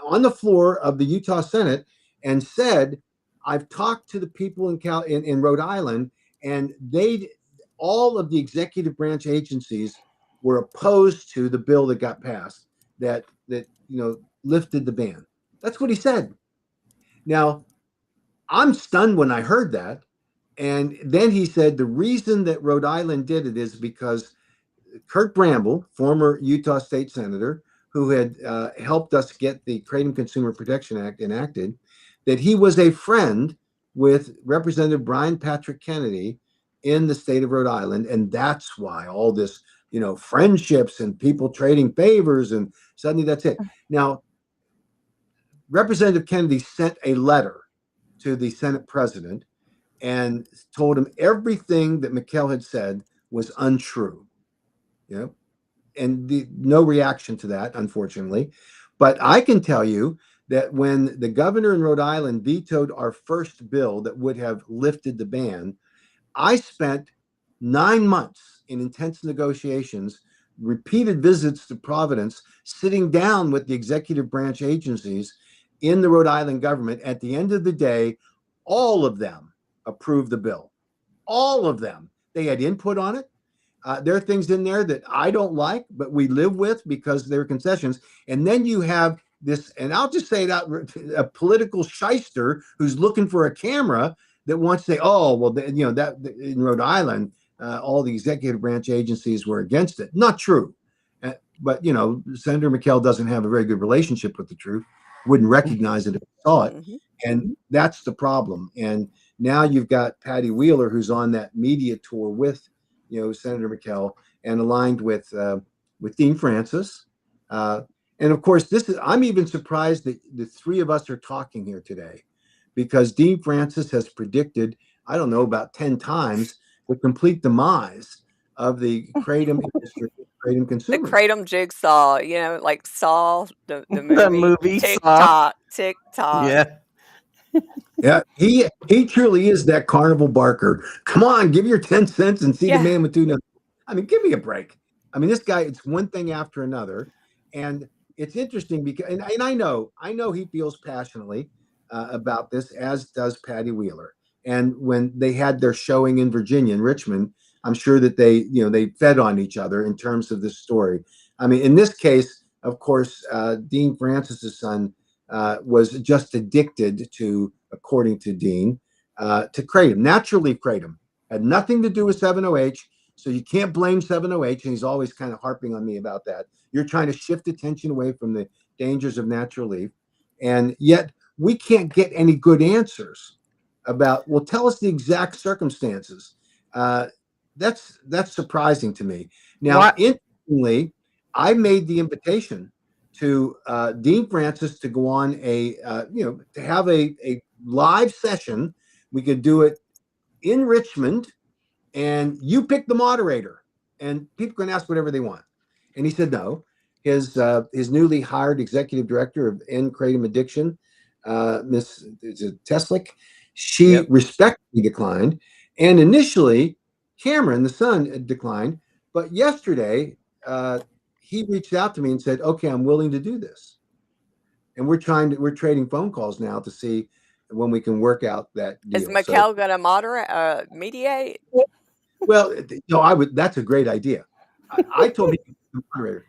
on the floor of the Utah Senate and said, I've talked to the people in Rhode Island, and all of the executive branch agencies were opposed to the bill that got passed that lifted the ban. That's what he said. Now, I'm stunned when I heard that. And then he said the reason that Rhode Island did it is because Kurt Bramble, former Utah State Senator, who had helped us get the Kratom Consumer Protection Act enacted, that he was a friend with Representative Brian Patrick Kennedy in the state of Rhode Island. And that's why all this, friendships and people trading favors, and suddenly that's it. Now, Representative Kennedy sent a letter to the Senate president and told him everything that McKell had said was untrue. And no reaction to that, unfortunately. But I can tell you that when the governor in Rhode Island vetoed our first bill that would have lifted the ban, I spent 9 months in intense negotiations, repeated visits to Providence, sitting down with the executive branch agencies in the Rhode Island government. At the end of the day, all of them approved the bill. All of them. They had input on it. There are things in there that I don't like, but we live with because they're concessions. And then you have this, and I'll just say it out, a political shyster who's looking for a camera that wants to say, oh, well, that in Rhode Island, all the executive branch agencies were against it. Not true. But, Senator McKell doesn't have a very good relationship with the truth, wouldn't recognize it if he saw it. Mm-hmm. And that's the problem. And now you've got Patty Wheeler, who's on that media tour with, Senator McKell, and aligned with Dean Francis. And of course, I'm even surprised that the three of us are talking here today, because Dean Francis has predicted, I don't know, about 10 times the complete demise of the kratom industry Kratom consumers. The Kratom Jigsaw, like Saw, the movie. The movie TikTok. Yeah. Yeah, he truly is that carnival barker. Come on, give your 10 cents and see the man with 2 nuts. I mean, give me a break. I mean, this guy, it's one thing after another. And it's interesting because, and I know he feels passionately about this, as does Patty Wheeler. And when they had their showing in Virginia, in Richmond, I'm sure that they fed on each other in terms of this story. I mean, in this case, of course, Dean Francis's son was just addicted to, according to Dean, to kratom, natural leaf kratom. Had nothing to do with 7-OH, so you can't blame 7-OH, and he's always kind of harping on me about that. You're trying to shift attention away from the dangers of natural leaf, and yet we can't get any good answers about, well, tell us the exact circumstances. That's surprising to me. Now, interestingly, I made the invitation to Dean Francis to go on to have a live session. We could do it in Richmond, and you pick the moderator, and people can ask whatever they want. And he said no. His newly hired executive director of End Kratom Addiction, Miss Teslick, she respectfully declined. And initially, Cameron, the son, declined. But yesterday, he reached out to me and said, "Okay, I'm willing to do this." And we're trading phone calls now to see when we can work out that deal. Is Mikkel going to mediate? Well, no, that's a great idea. I told him to moderator.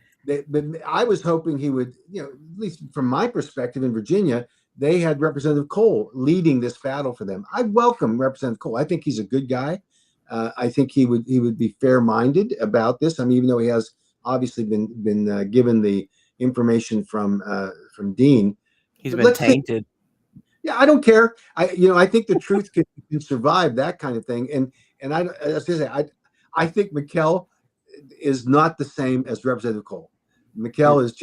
But I was hoping he would, at least from my perspective in Virginia, they had Representative Cole leading this battle for them. I welcome Representative Cole. I think he's a good guy. I think he would be fair-minded about this. I mean, even though he has obviously been given the information from Dean, he's been tainted. Yeah, I don't care. I think the truth can survive that kind of thing. And I think Mikkel is not the same as Representative Cole. Mikkel is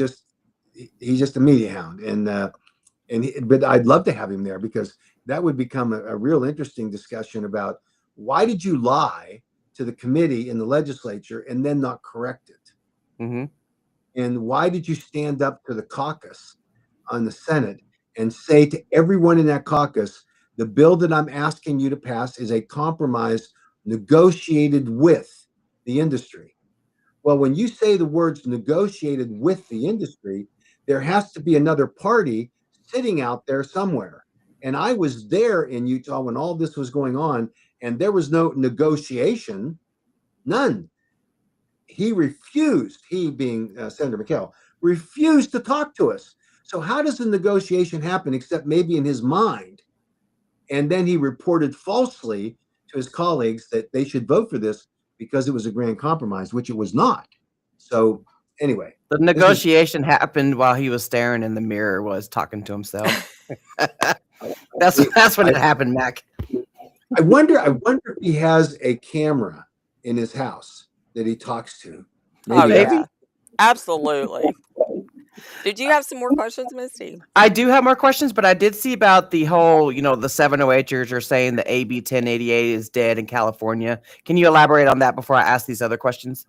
he's just a media hound, but I'd love to have him there, because that would become a real interesting discussion about, why did you lie to the committee in the legislature and then not correct it? Mm-hmm. And why did you stand up to the caucus on the Senate and say to everyone in that caucus, the bill that I'm asking you to pass is a compromise negotiated with the industry? Well, when you say the words negotiated with the industry, there has to be another party sitting out there somewhere. And I was there in Utah when all this was going on, and there was no negotiation, none. He being Senator Mikkel, refused to talk to us. So how does the negotiation happen, except maybe in his mind? And then he reported falsely to his colleagues that they should vote for this because it was a grand compromise, which it was not. So anyway. The negotiation happened while he was staring in the mirror, was talking to himself. That's when it happened, Mac. I wonder if he has a camera in his house that he talks to. Maybe. Yeah. Absolutely. Did you have some more questions, Misty? I do have more questions, but I did see about the whole, the 7-OHers are saying the AB 1088 is dead in California. Can you elaborate on that before I ask these other questions?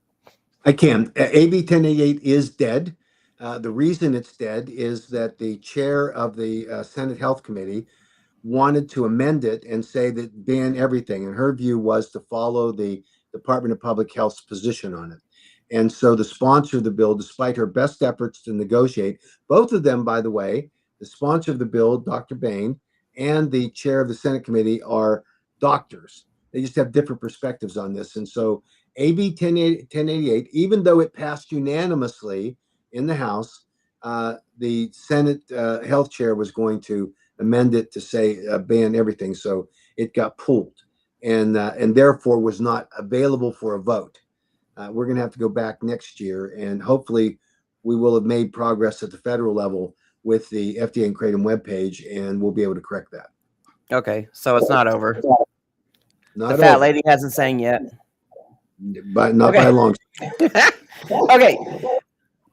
I can. AB 1088 is dead. The reason it's dead is that the chair of the Senate Health Committee wanted to amend it and say that ban everything. And her view was to follow the Department of Public Health's position on it. And so the sponsor of the bill, despite her best efforts to negotiate, both of them, by the way, the sponsor of the bill, Dr. Bain, and the chair of the Senate committee are doctors. They just have different perspectives on this. And so AB 1088, even though it passed unanimously in the House, the Senate health chair was going to amend it to say ban everything. So it got pulled and therefore was not available for a vote. We're going to have to go back next year, and hopefully we will have made progress at the federal level with the FDA and Kratom webpage, and we'll be able to correct that. Okay, so it's not over. Not the fat over. lady hasn't sang yet. But not by a long shot. Okay.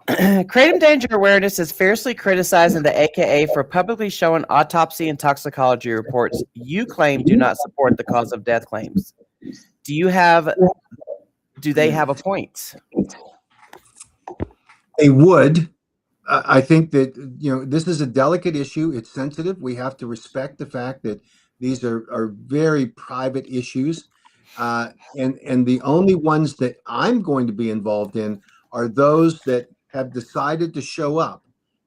Kratom danger awareness is fiercely criticizing the AKA for publicly showing autopsy and toxicology reports you claim do not support the cause of death claims. Do they have a point? They would. I think that, this is a delicate issue. It's sensitive. We have to respect the fact that these are very private issues. And the only ones that I'm going to be involved in are those that have decided to show up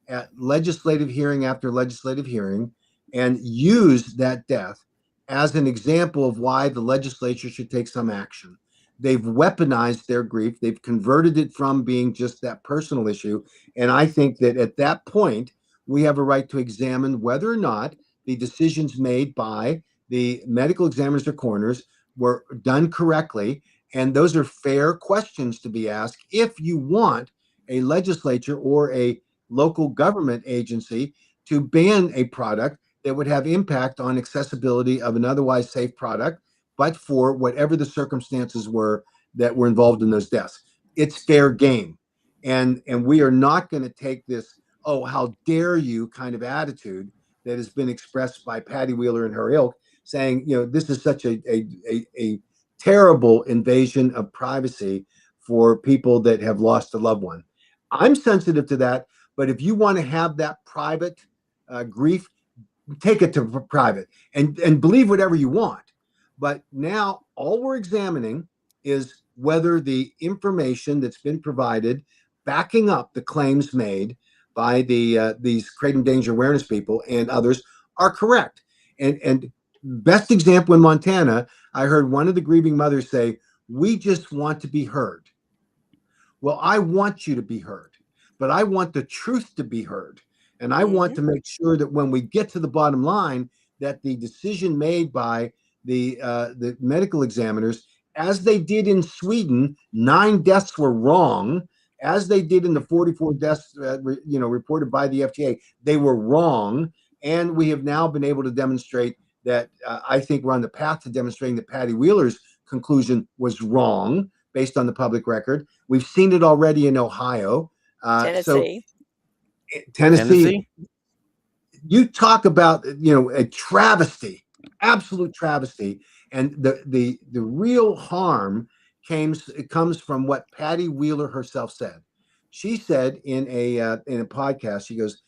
at legislative hearing after legislative hearing and use that death as an example of why the legislature should take some action. They've weaponized their grief. They've converted it from being just that personal issue. And I think that at that point, we have a right to examine whether or not the decisions made by the medical examiners or coroners were done correctly. And those are fair questions to be asked if you want a legislature or a local government agency to ban a product that would have impact on accessibility of an otherwise safe product, but for whatever the circumstances were that were involved in those deaths. It's fair game. And we are not going to take this, oh, how dare you kind of attitude that has been expressed by Patty Wheeler and her ilk, saying, this is such a terrible invasion of privacy for people that have lost a loved one. I'm sensitive to that, but if you want to have that private grief, take it to private and believe whatever you want. But now all we're examining is whether the information that's been provided backing up the claims made by these kratom danger awareness people and others are correct. And best example in Montana, I heard one of the grieving mothers say, "We just want to be heard." Well, I want you to be heard, but I want the truth to be heard. And I want to make sure that when we get to the bottom line, that the decision made by the medical examiners, as they did in Sweden, 9 deaths were wrong. As they did in the 44 deaths, reported by the FDA, they were wrong. And we have now been able to demonstrate that I think we're on the path to demonstrating that Patty Wheeler's conclusion was wrong based on the public record. We've seen it already in Ohio. Tennessee. You talk about, a travesty, absolute travesty. And the real harm comes from what Patty Wheeler herself said. She said in a podcast, she goes,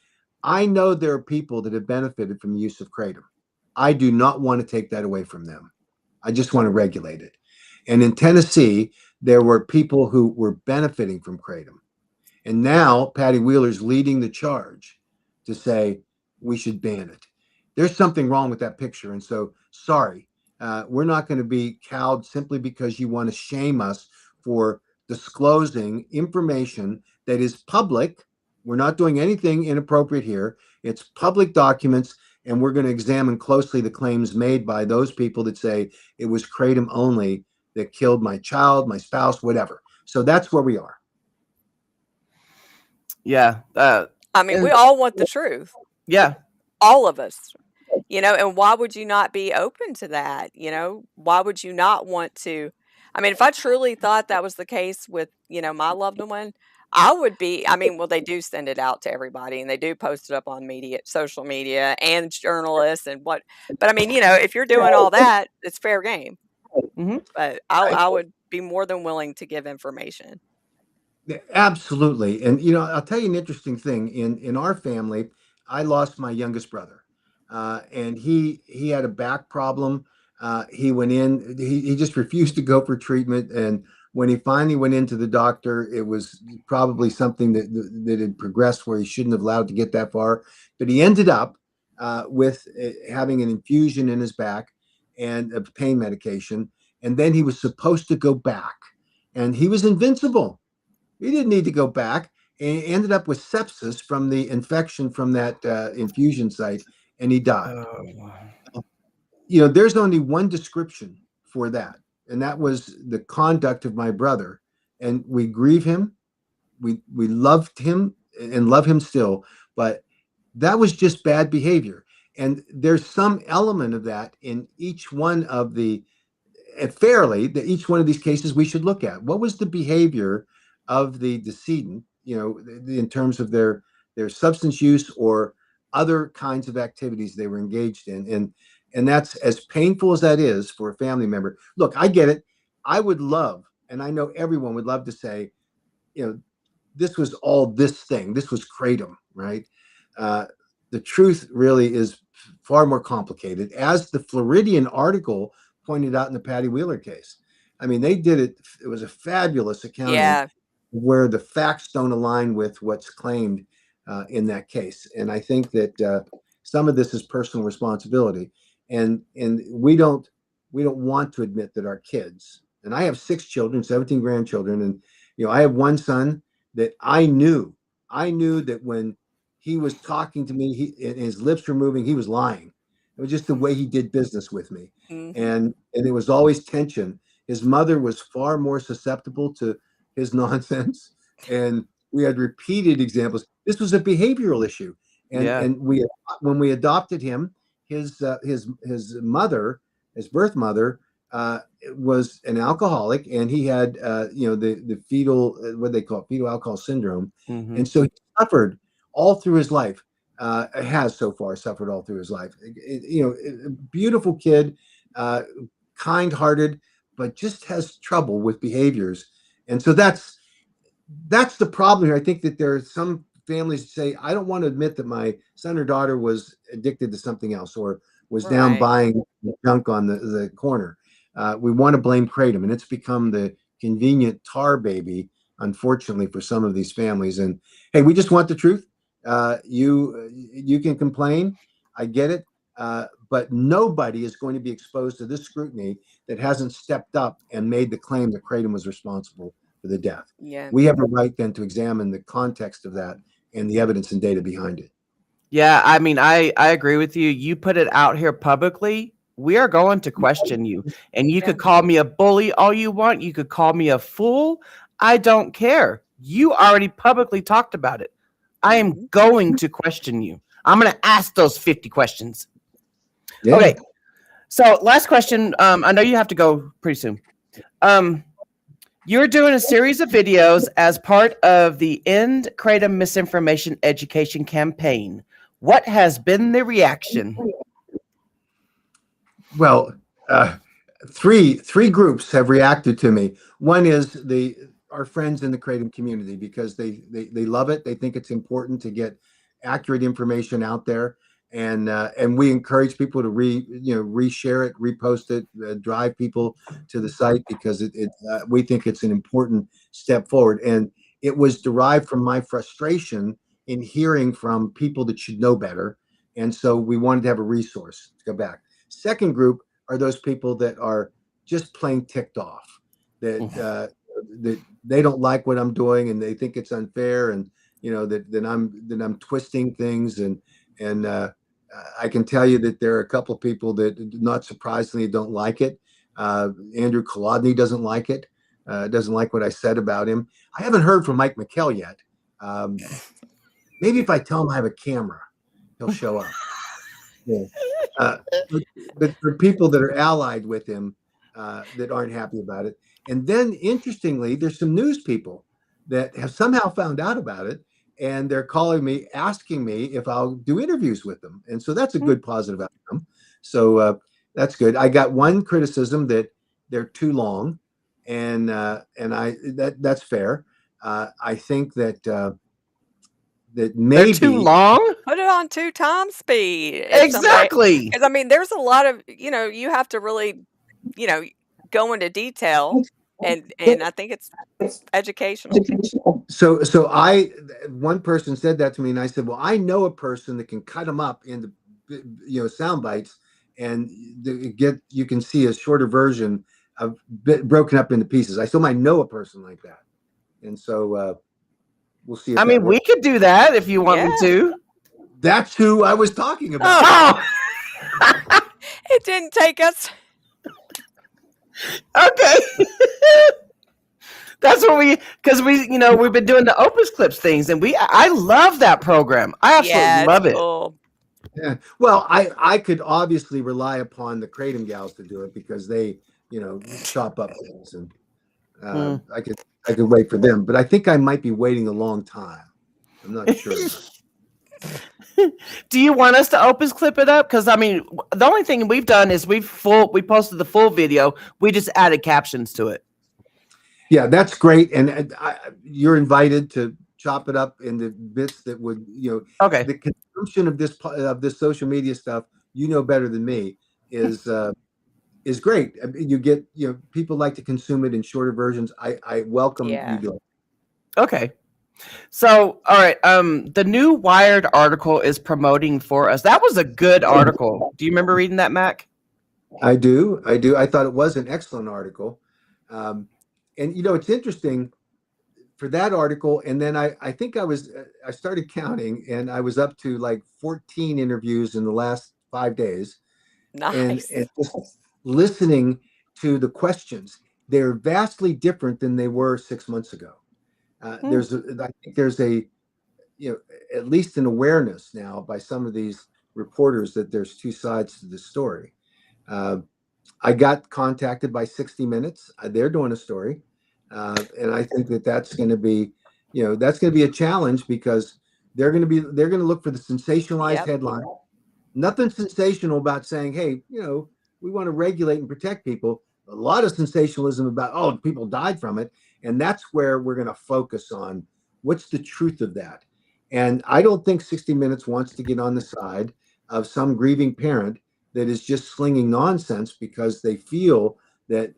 "I know there are people that have benefited from the use of kratom. I do not want to take that away from them. I just want to regulate it." And in Tennessee, there were people who were benefiting from kratom. And now Patty Wheeler's leading the charge to say we should ban it. There's something wrong with that picture. And so, sorry, we're not going to be cowed simply because you want to shame us for disclosing information that is public. We're not doing anything inappropriate here. It's public documents, and we're going to examine closely the claims made by those people that say it was kratom only that killed my child, my spouse, whatever. So that's where we are. Yeah. We all want the truth. Yeah. All of us. And why would you not be open to that? Why would you not want to? If I truly thought that was the case with, my loved one, I would be, they do send it out to everybody and they do post it up on social media and journalists but if you're doing all that, it's fair game. Mm-hmm. But I would be more than willing to give information. Absolutely. And, I'll tell you an interesting thing. In our family, I lost my youngest brother. And he had a back problem. He went in, he just refused to go for treatment. And when he finally went into the doctor, it was probably something that had progressed where he shouldn't have allowed to get that far. But he ended up with having an infusion in his back and a pain medication. And then he was supposed to go back. And he was invincible. He didn't need to go back. And he ended up with sepsis from the infection from that infusion site. And he died. Oh. There's only one description for that. And that was the conduct of my brother. And we grieve him. We loved him and love him still. But that was just bad behavior. And there's some element of that in each one of each one of these cases we should look at. What was the behavior of the decedent, in terms of their substance use or other kinds of activities they were engaged in. And that's as painful as that is for a family member. Look, I get it. I would love, and I know everyone would love to say, this was all this thing. This was kratom, right? The truth really is far more complicated, as the Floridian article pointed out in the Patty Wheeler case. I mean, they did it. It was a fabulous accounting where the facts don't align with what's claimed in that case. And I think that some of this is personal responsibility, and we don't want to admit that our kids, and I have 6 children, 17 grandchildren, and I have one son that I knew that when he was talking to me, and his lips were moving, he was lying. It was just the way he did business with me. Mm-hmm. And it was always tension. His mother was far more susceptible to his nonsense. And we had repeated examples. This was a behavioral issue. And when we adopted him, his mother, his birth mother, was an alcoholic, and he had the fetal, what they call it, fetal alcohol syndrome. Mm-hmm. And so he suffered all through his life. Has so far suffered all through his life. A beautiful kid, kind-hearted, but just has trouble with behaviors. And so that's the problem here. I think that there are some families that say, I don't want to admit that my son or daughter was addicted to something else, or was down buying junk on the corner. We want to blame kratom, and it's become the convenient tar baby, unfortunately, for some of these families. And hey, we just want the truth. You can complain, I get it, but nobody is going to be exposed to this scrutiny that hasn't stepped up and made the claim that kratom was responsible for the death. Yeah, we have a right then to examine the context of that and the evidence and data behind it. Yeah, I mean, I agree with you. You put it out here publicly, we are going to question you. And you could call me a bully all you want. You could call me a fool. I don't care. You already publicly talked about it. I am going to question you. I'm going to ask those 50 questions. Yeah. Okay. So last question. I know you have to go pretty soon. You're doing a series of videos as part of the End Kratom Misinformation Education campaign. What has been the reaction? Well, three groups have reacted to me. One is our friends in the kratom community, because they love it. They think it's important to get accurate information out there, and we encourage people to reshare it, repost it, drive people to the site, because we think it's an important step forward. And it was derived from my frustration in hearing from people that should know better, and so we wanted to have a resource to go back. Second group are those people that are just plain ticked off, that they don't like what I'm doing, and they think it's unfair, and that I'm twisting things, and I can tell you that there are a couple of people that, not surprisingly, don't like it. Andrew Kolodny doesn't like it. Doesn't like what I said about him. I haven't heard from Mike McKell yet. Maybe if I tell him I have a camera, he'll show up. Yeah. But for people that are allied with him, that aren't happy about it. And then, interestingly, there's some news people that have somehow found out about it, and they're calling me, asking me if I'll do interviews with them. And so that's a good positive outcome. So that's good. I got one criticism that they're too long, and that's fair. I think that maybe they're too long. Put it on 2 times speed. Exactly. Because I mean, there's a lot of you have to really go into detail, and I think it's educational. So one person said that to me, and I said, well, I know a person that can cut them up into sound bites, and you can see a shorter version of broken up into pieces. I still might know a person like that, and so we'll see. I mean, we could do that if you want me to. That's who I was talking about. Oh. It didn't take us. Okay. That's what because we've been doing the Opus Clips things, and I love that program. I absolutely love it. Cool. Yeah. Well, I could obviously rely upon the kratom gals to do it, because they, chop up things, and I could wait for them, but I think I might be waiting a long time. I'm not sure. Do you want us to Opus Clip it up? Because I mean, the only thing we've done is we posted the full video. We just added captions to it. Yeah, that's great, and you're invited to chop it up into bits that would, Okay. the consumption of this social media stuff, better than me, is great. I mean, you get, people like to consume it in shorter versions. I welcome you doing it. Okay. So, all right. The new Wired article is promoting For Us. That was a good article. Do you remember reading that, Mac? I do. I thought it was an excellent article. And it's interesting for that article. And then I think I started counting, and I was up to like 14 interviews in the last 5 days. Nice. And just listening to the questions, they're vastly different than they were 6 months ago. I think there's a, at least an awareness now by some of these reporters that there's two sides to the story. I got contacted by 60 Minutes. They're doing a story. And I think that's going to be, a challenge, because they're going to look for the sensationalized headline. Nothing sensational about saying, hey, we want to regulate and protect people. A lot of sensationalism about, oh, people died from it. And that's where we're going to focus on what's the truth of that. And I don't think 60 Minutes wants to get on the side of some grieving parent that is just slinging nonsense because they feel that,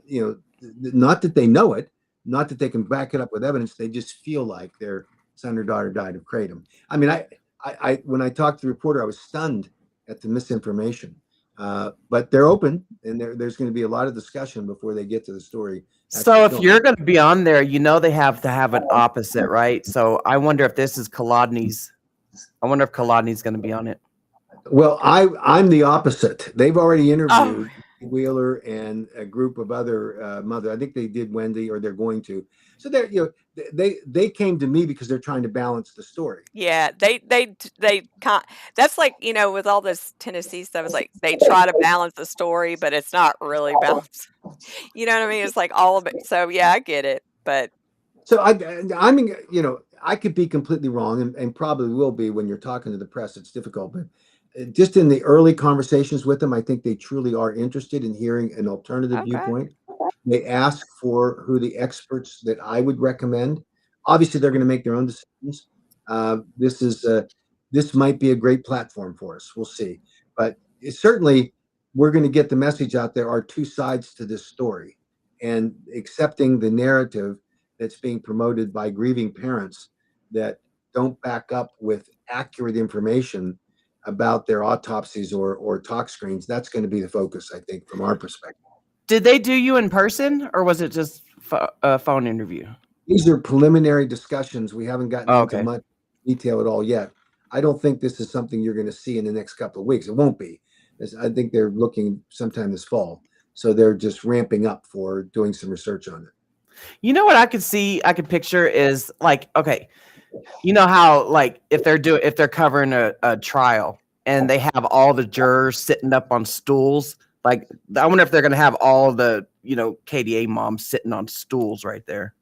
not that they know it, not that they can back it up with evidence. They just feel like their son or daughter died of kratom. I mean, I when I talked to the reporter, I was stunned at the misinformation. But they're open, and there's going to be a lot of discussion before they get to the story. So if you're going to be on there, they have to have an opposite, right? So I wonder if this is Kolodny's. I wonder if Kolodny's going to be on it. Well, I'm the opposite. They've already interviewed Wheeler and a group of other mother. I think they did Wendy, or they're going to. So they came to me because they're trying to balance the story. Yeah, that's like, with all this Tennessee stuff, it's like they try to balance the story, but it's not really balanced. You know what I mean? It's like all of it. So yeah, I get it. But so I mean, I could be completely wrong, and probably will be when you're talking to the press. It's difficult, but just in the early conversations with them, I think they truly are interested in hearing an alternative viewpoint. They ask for who the experts that I would recommend. Obviously, they're going to make their own decisions. This might be a great platform for us. We'll see. But certainly, we're going to get the message out. There are two sides to this story, and accepting the narrative that's being promoted by grieving parents that don't back up with accurate information about their autopsies or tox screens. That's going to be the focus, I think, from our perspective. Did they do you in person, or was it just a phone interview? These are preliminary discussions. We haven't gotten into much detail at all yet. I don't think this is something you're going to see in the next couple of weeks. It won't be. I think they're looking sometime this fall. So they're just ramping up for doing some research on it. You know what I could picture is like, okay, you know how like if they're covering a trial and they have all the jurors sitting up on stools, like I wonder if they're going to have all the, KDA moms sitting on stools right there.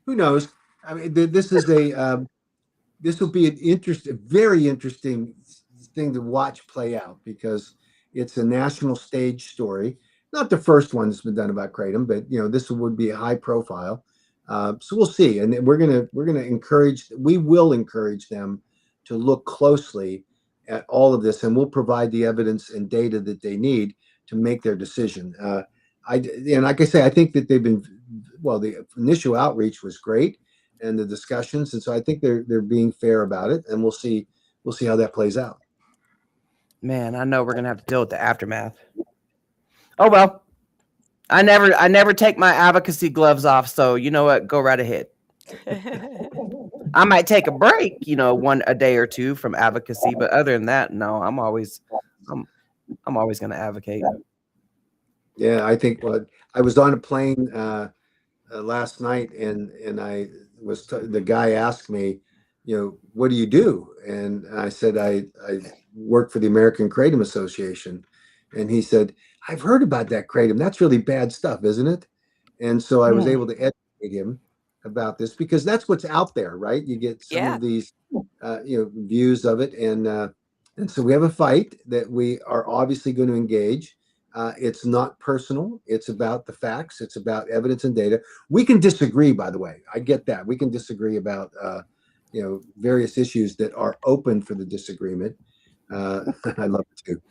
Who knows? I mean, this will be a very interesting thing to watch play out, because it's a national stage story. Not the first one that's been done about kratom, but this would be a high profile. So we'll see, and we will encourage them to look closely at all of this, and we'll provide the evidence and data that they need to make their decision. And like I say, I think that the initial outreach was great, and the discussions, and so I think they're being fair about it, and we'll see how that plays out. Man, I know we're gonna have to deal with the aftermath. Oh well. I never take my advocacy gloves off, so you know what? Go right ahead. I might take a break, a day or two from advocacy, but other than that, no, I'm always going to advocate. Yeah, I think I was on a plane last night, and the guy asked me, what do you do? And I said I work for the American Kratom Association, and he said, I've heard about that kratom. That's really bad stuff, isn't it? And so I was able to educate him about this, because that's what's out there, right? You get some of these, views of it, and so we have a fight that we are obviously going to engage, It's not personal. It's about the facts. It's about evidence and data. We can disagree, by the way. I get that. We can disagree about various issues that are open for the disagreement. I love it too.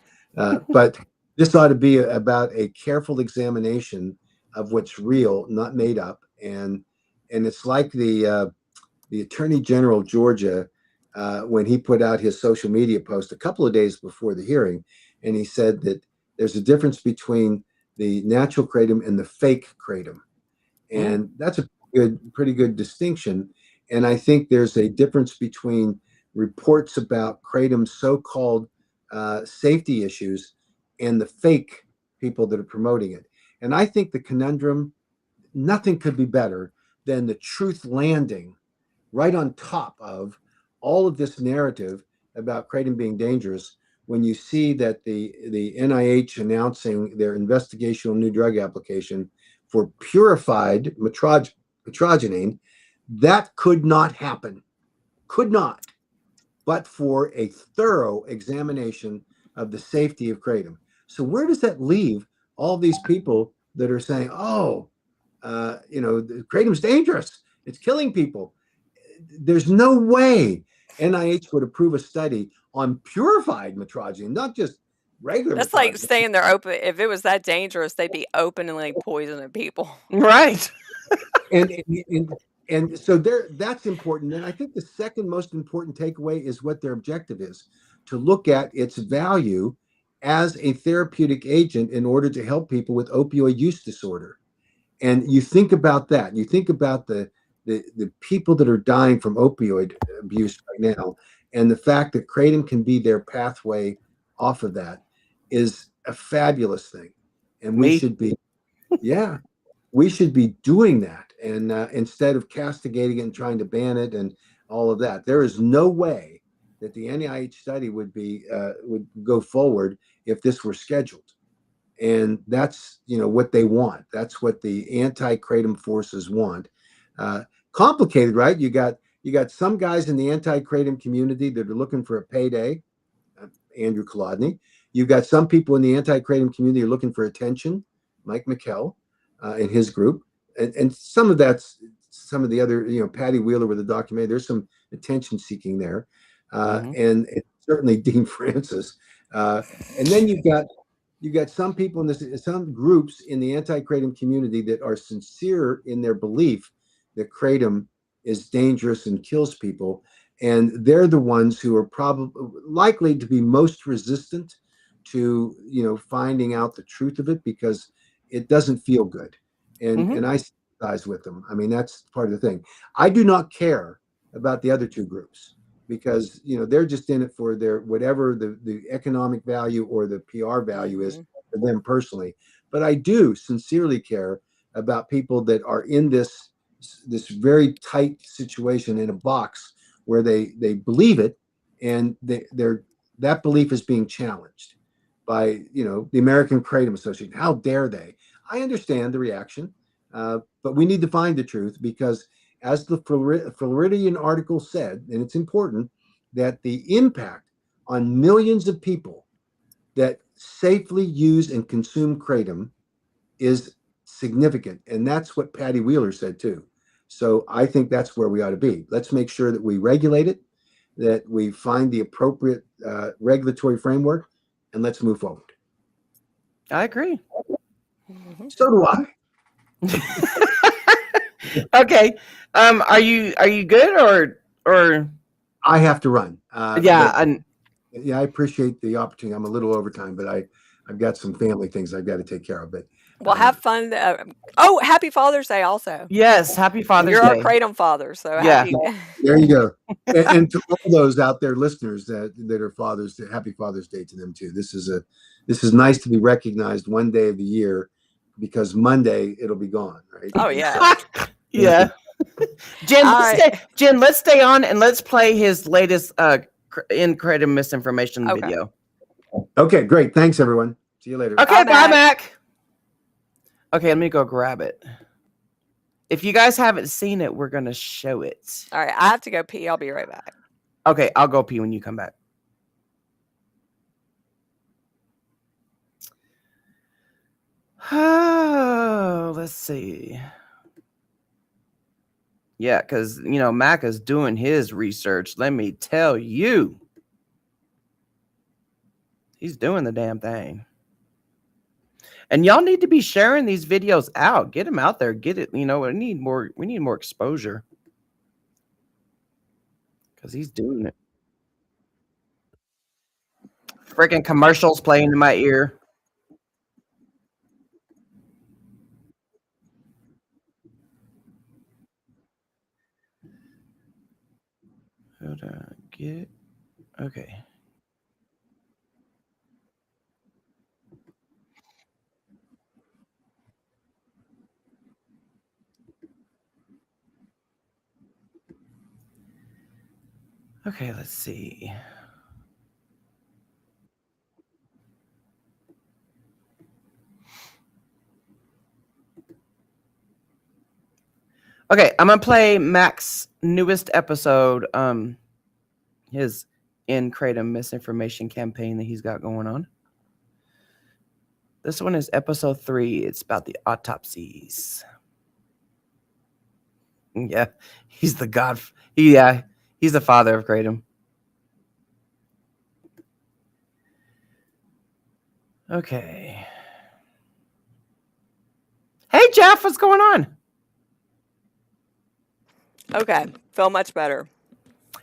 But this ought to be about a careful examination of what's real, not made up. And it's like the Attorney General of Georgia, when he put out his social media post a couple of days before the hearing, and he said that there's a difference between the natural kratom and the fake kratom. And that's a pretty good distinction. And I think there's a difference between reports about kratom's so-called safety issues and the fake people that are promoting it. And I think the conundrum, nothing could be better than the truth landing right on top of all of this narrative about kratom being dangerous when you see that the NIH announcing their investigational new drug application for purified metrogenine, that could not happen. Could not, but for a thorough examination of the safety of kratom. So where does that leave all these people that are saying, kratom's dangerous, it's killing people? There's no way NIH would approve a study on purified metrogenine, not just regular. That's like saying they're open. If it was that dangerous, they'd be openly poisoning people. Right. and so that's important. And I think the second most important takeaway is what their objective is, to look at its value as a therapeutic agent in order to help people with opioid use disorder. And you think about that. You think about the people that are dying from opioid abuse right now, and the fact that kratom can be their pathway off of that is a fabulous thing. And we should be doing that, and instead of castigating it and trying to ban it and all of that. There is no way that the NIH study would go forward if this were scheduled. And that's what they want. That's what the anti-kratom forces want. Complicated, right? You got some guys in the anti-kratom community that are looking for a payday, Andrew Kolodny. You've got some people in the anti-kratom community who are looking for attention, Mike McKell and his group, and some of that's some of the other, Patty Wheeler with the documentary. There's some attention seeking there, and certainly Dean Francis, and then you've got some people in some groups in the anti-kratom community that are sincere in their belief that kratom is dangerous and kills people, and they're the ones who are probably likely to be most resistant to finding out the truth of it, because it doesn't feel good, and I sympathize with them. I mean, that's part of the thing. I do not care about the other two groups, because they're just in it for their whatever the economic value or the PR value is for them personally. But I do sincerely care about people that are in this very tight situation in a box where they believe it, and that belief is being challenged by the American Kratom Association. How dare they? I understand the reaction, but we need to find the truth, because as the Floridian article said, and it's important, that the impact on millions of people that safely use and consume kratom is significant. And that's what Patty Wheeler said too. So I think that's where we ought to be. Let's make sure that we regulate it, that we find the appropriate regulatory framework, and let's move forward. I agree. So do I. Okay. Are you good or? I have to run. I appreciate the opportunity. I'm a little overtime, but I've got some family things I've got to take care of. But well, have fun. Happy Father's Day also. Yes, happy Father's Day. You're our kratom father, so happy. There you go. And to all those out there, listeners that are fathers, happy Father's Day to them too. This is nice to be recognized one day of the year, because Monday it'll be gone, right? Oh yeah. Yeah. Jen, let's stay on and let's play his latest in kratom misinformation video. Okay, great. Thanks, everyone. See you later. Okay, bye, Mac. Okay, let me go grab it. If you guys haven't seen it, we're going to show it. All right, I have to go pee. I'll be right back. Okay, I'll go pee when you come back. Oh, let's see. Yeah, because, Mac is doing his research. Let me tell you. He's doing the damn thing. And y'all need to be sharing these videos out. Get them out there. Get it. We need more exposure. Because he's doing it. Freaking commercials playing in my ear. Hold on. Okay. Okay, let's see. Okay, I'm gonna play Mac's newest episode, his In Kratom misinformation campaign that he's got going on. This one is episode 3. It's about the autopsies. Yeah, he's the god. He's the father of Kratom. Okay. Hey, Jeff, what's going on? Okay, feel much better.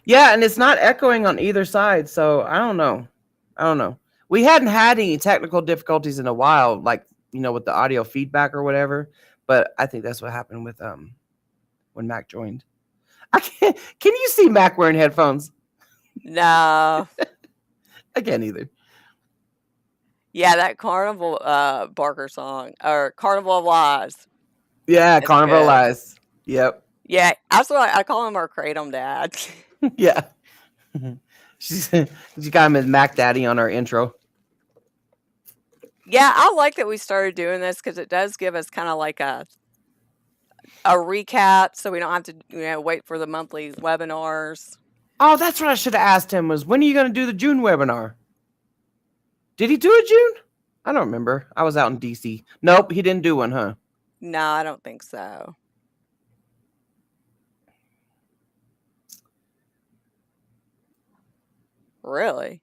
Yeah, and it's not echoing on either side, so I don't know. We hadn't had any technical difficulties in a while, like, with the audio feedback or whatever, but I think that's what happened with when Mac joined. Can you see Mac wearing headphones? No. I can't either. Yeah, that Carnival Barker song, or Carnival of Lies. Yeah, Carnival of Lies. Yep. Yeah, absolutely. I call him our Kratom dad. Yeah. She got him as Mac Daddy on our intro. Yeah, I like that we started doing this because it does give us kind of like a recap, so we don't have to wait for the monthly webinars. Oh, that's what I should have asked him, was when are you going to do the June webinar? Did he do a June? I don't remember. I was out in DC. Nope, he didn't do one, huh? No, I don't think so. Really?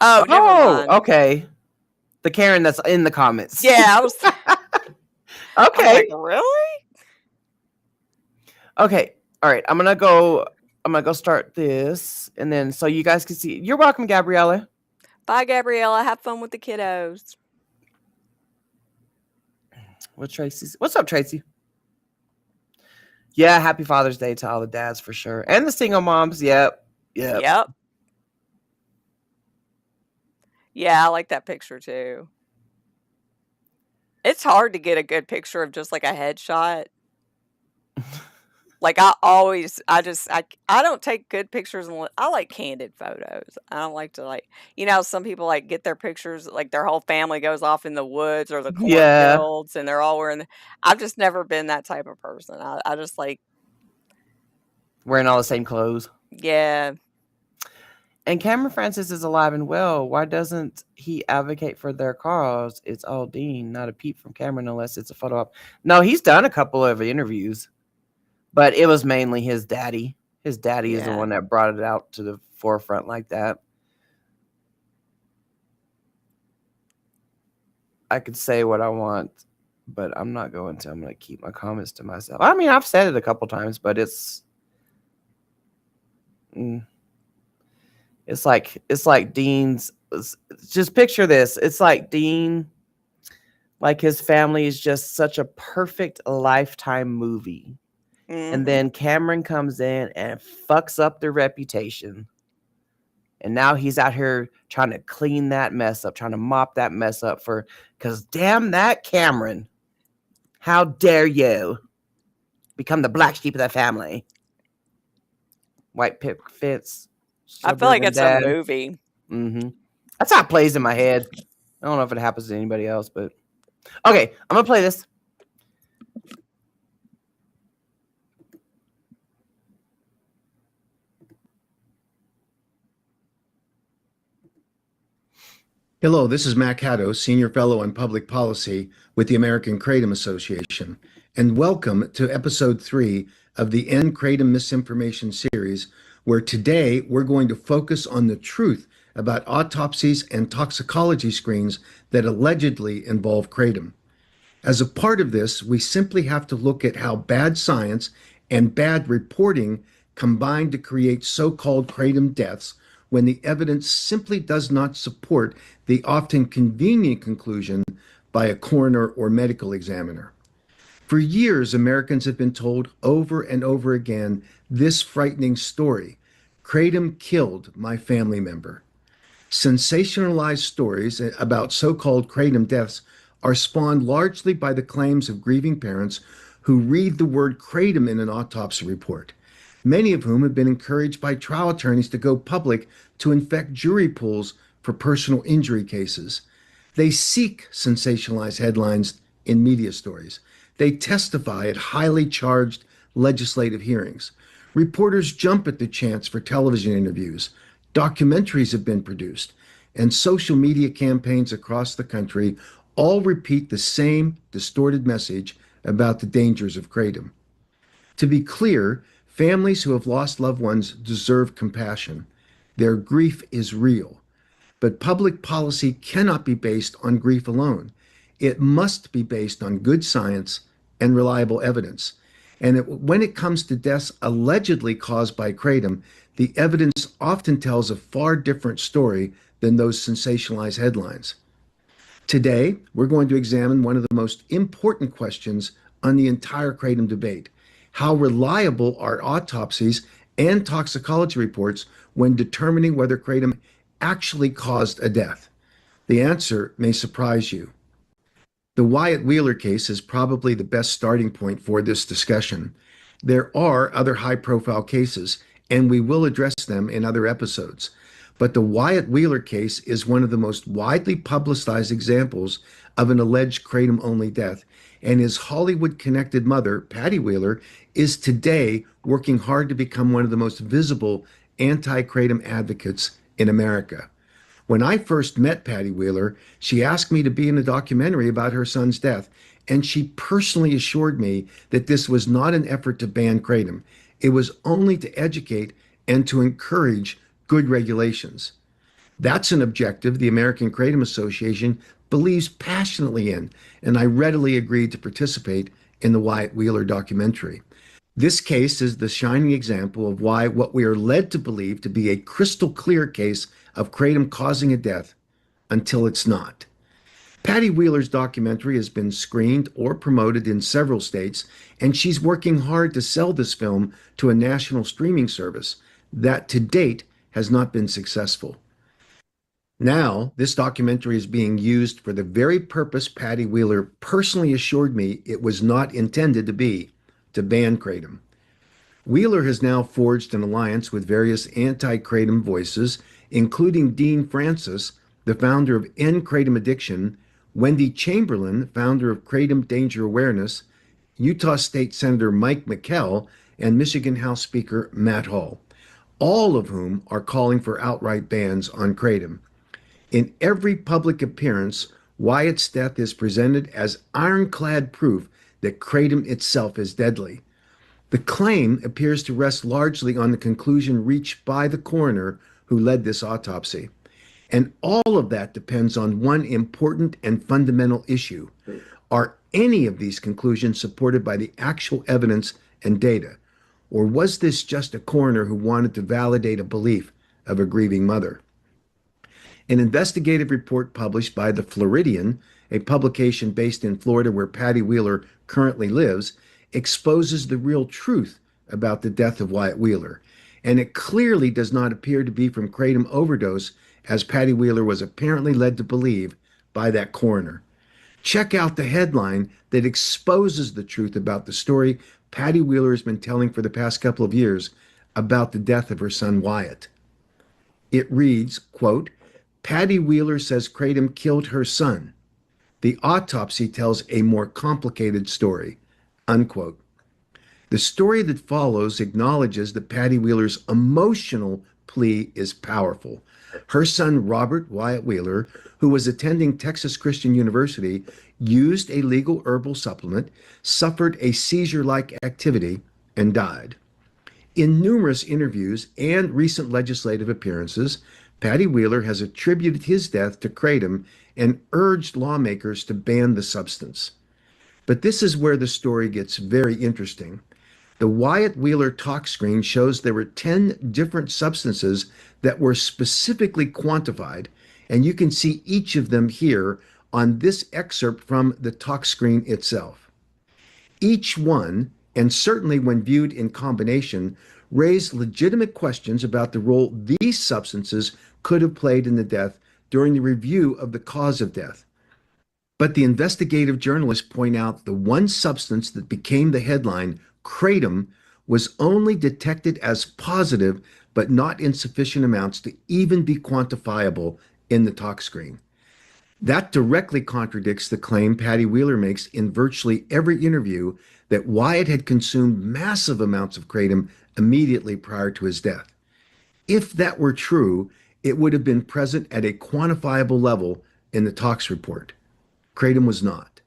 Oh, never mind. Okay. The Karen that's in the comments. Yeah, I was. Okay. Like, really? Okay. All right. I'm gonna go start this, and then so you guys can see. You're welcome, Gabriella. Bye, Gabriella. Have fun with the kiddos. What's up, Tracy? Yeah, happy Father's Day to all the dads for sure, and the single moms. Yep. Yeah, I like that picture too. It's hard to get a good picture of just like a headshot. Like I don't take good pictures unless I like candid photos. I don't like to some people like get their pictures, like their whole family goes off in the woods or the cornfields and they're all wearing. I've just never been that type of person. I just like wearing all the same clothes. Yeah. And Cameron Francis is alive and well. Why doesn't he advocate for their cause? It's all Dean, not a peep from Cameron unless it's a photo op. No, he's done a couple of interviews, but it was mainly his daddy. His daddy is the one that brought it out to the forefront like that. I could say what I want, but I'm not going to. I'm going to keep my comments to myself. I mean, I've said it a couple times, but it's like Dean's. Just picture this. It's like Dean, like his family is just such a perfect Lifetime movie. Mm-hmm. And then Cameron comes in and fucks up their reputation. And now he's out here trying to clean that mess up, trying to mop that mess up because damn that Cameron. How dare you become the black sheep of the family? White picket fence. I feel like it's a movie. Mm-hmm. That's how it plays in my head. I don't know if it happens to anybody else, but okay, I'm gonna play this. Hello, this is Mac Haddo, Senior Fellow in Public Policy with the American Kratom Association, and welcome to episode 3 of the End Kratom Misinformation series, where today we're going to focus on the truth about autopsies and toxicology screens that allegedly involve kratom. As a part of this, we simply have to look at how bad science and bad reporting combine to create so-called kratom deaths when the evidence simply does not support the often convenient conclusion by a coroner or medical examiner. For years, Americans have been told over and over again this frightening story: kratom killed my family member. Sensationalized stories about so-called kratom deaths are spawned largely by the claims of grieving parents who read the word kratom in an autopsy report, many of whom have been encouraged by trial attorneys to go public to infect jury pools for personal injury cases. They seek sensationalized headlines in media stories. They testify at highly charged legislative hearings. Reporters jump at the chance for television interviews. Documentaries have been produced, and social media campaigns across the country all repeat the same distorted message about the dangers of kratom. To be clear, families who have lost loved ones deserve compassion. Their grief is real. But public policy cannot be based on grief alone. It must be based on good science and reliable evidence. And when it comes to deaths allegedly caused by kratom, the evidence often tells a far different story than those sensationalized headlines. Today, we're going to examine one of the most important questions on the entire kratom debate: how reliable are autopsies and toxicology reports when determining whether kratom actually caused a death? The answer may surprise you. The Wyatt Wheeler case is probably the best starting point for this discussion. There are other high-profile cases, and we will address them in other episodes. But the Wyatt Wheeler case is one of the most widely publicized examples of an alleged kratom-only death, and his Hollywood-connected mother, Patty Wheeler, is today working hard to become one of the most visible anti-kratom advocates in America. When I first met Patty Wheeler, she asked me to be in a documentary about her son's death, and she personally assured me that this was not an effort to ban kratom. It was only to educate and to encourage good regulations. That's an objective the American Kratom Association believes passionately in, and I readily agreed to participate in the Wyatt Wheeler documentary. This case is the shining example of why what we are led to believe to be a crystal clear case of kratom causing a death until it's not. Patty Wheeler's documentary has been screened or promoted in several states, and she's working hard to sell this film to a national streaming service that to date has not been successful. Now, this documentary is being used for the very purpose Patty Wheeler personally assured me it was not intended to be: to ban kratom. Wheeler has now forged an alliance with various anti-kratom voices, including Dean Francis, the founder of End Kratom Addiction, Wendy Chamberlain, founder of Kratom Danger Awareness, Utah State Senator Mike McKell, and Michigan House Speaker Matt Hall, all of whom are calling for outright bans on kratom. In every public appearance, Wyatt's death is presented as ironclad proof that kratom itself is deadly. The claim appears to rest largely on the conclusion reached by the coroner who led this autopsy. And all of that depends on one important and fundamental issue. Are any of these conclusions supported by the actual evidence and data? Or was this just a coroner who wanted to validate a belief of a grieving mother? An investigative report published by the Floridian, a publication based in Florida where Patty Wheeler currently lives, exposes the real truth about the death of Wyatt Wheeler. And it clearly does not appear to be from kratom overdose, as Patty Wheeler was apparently led to believe by that coroner. Check out the headline that exposes the truth about the story Patty Wheeler has been telling for the past couple of years about the death of her son Wyatt. It reads, quote, "Patty Wheeler says kratom killed her son. The autopsy tells a more complicated story," unquote. The story that follows acknowledges that Patty Wheeler's emotional plea is powerful. Her son, Robert Wyatt Wheeler, who was attending Texas Christian University, used a legal herbal supplement, suffered a seizure-like activity, and died. In numerous interviews and recent legislative appearances, Patty Wheeler has attributed his death to kratom and urged lawmakers to ban the substance. But this is where the story gets very interesting. The Wyatt Wheeler tox screen shows there were 10 different substances that were specifically quantified, and you can see each of them here on this excerpt from the tox screen itself. Each one, and certainly when viewed in combination, raised legitimate questions about the role these substances could have played in the death during the review of the cause of death. But the investigative journalists point out the one substance that became the headline, kratom, was only detected as positive, but not in sufficient amounts to even be quantifiable in the tox screen. That directly contradicts the claim Patty Wheeler makes in virtually every interview that Wyatt had consumed massive amounts of kratom immediately prior to his death. If that were true, it would have been present at a quantifiable level in the tox report. Kratom was not.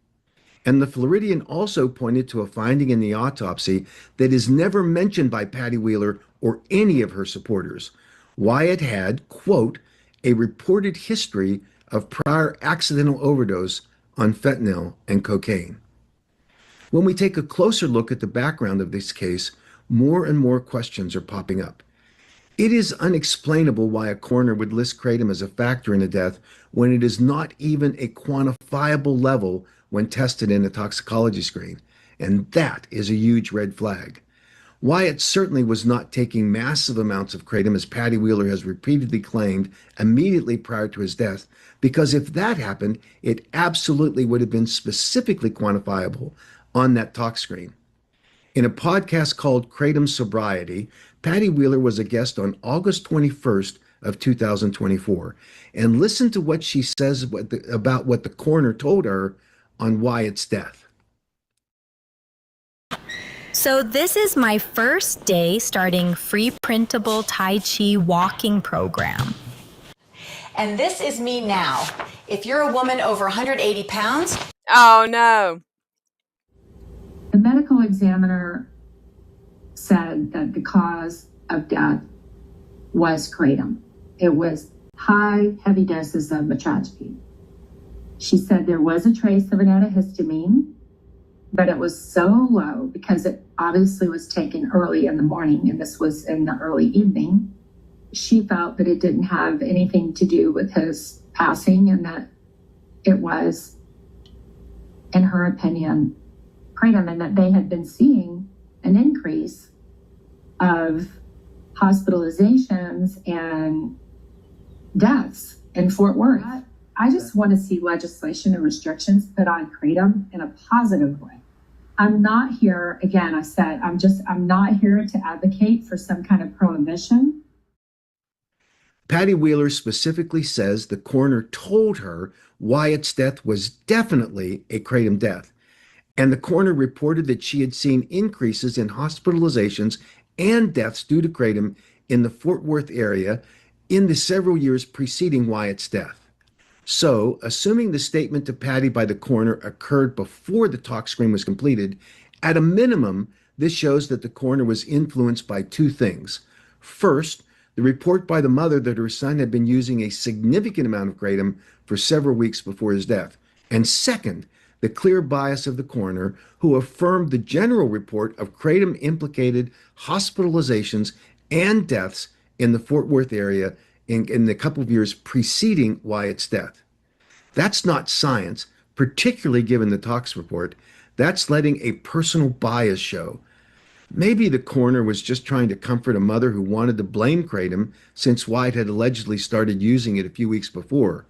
And the Floridian also pointed to a finding in the autopsy that is never mentioned by Patty Wheeler or any of her supporters. Wyatt had, quote, a reported history of prior accidental overdose on fentanyl and cocaine. When we take a closer look at the background of this case, more and more questions are popping up. It is unexplainable why a coroner would list kratom as a factor in a death when it is not even a quantifiable level when tested in a toxicology screen, and that is a huge red flag. Wyatt certainly was not taking massive amounts of kratom, as Patty Wheeler has repeatedly claimed, immediately prior to his death, because if that happened, it absolutely would have been specifically quantifiable on that tox screen. In a podcast called Kratom Sobriety, Patty Wheeler was a guest on August 21st of 2024, and listen to what she says about what the coroner told her on Wyatt's death. So this is my first day starting free printable Tai Chi walking program. And this is me now. If you're a woman over 180 pounds. Oh, no. The medical examiner said that the cause of death was kratom. It was high, heavy doses of metrazine. She said there was a trace of an antihistamine, but it was so low because it obviously was taken early in the morning and this was in the early evening. She felt that it didn't have anything to do with his passing and that it was, in her opinion, kratom, and that they had been seeing an increase of hospitalizations and deaths in Fort Worth. I just want to see legislation and restrictions put on kratom in a positive way. I'm not here, again, I said, I'm not here to advocate for some kind of prohibition. Patty Wheeler specifically says the coroner told her Wyatt's death was definitely a kratom death. And the coroner reported that she had seen increases in hospitalizations and deaths due to kratom in the Fort Worth area in the several years preceding Wyatt's death. So, assuming the statement to Patty by the coroner occurred before the tox screen was completed, at a minimum, this shows that the coroner was influenced by two things. First, the report by the mother that her son had been using a significant amount of kratom for several weeks before his death. And second, the clear bias of the coroner, who affirmed the general report of kratom-implicated hospitalizations and deaths in the Fort Worth area in the couple of years preceding Wyatt's death. That's not science, particularly given the tox report. That's letting a personal bias show. Maybe the coroner was just trying to comfort a mother who wanted to blame kratom since Wyatt had allegedly started using it a few weeks before.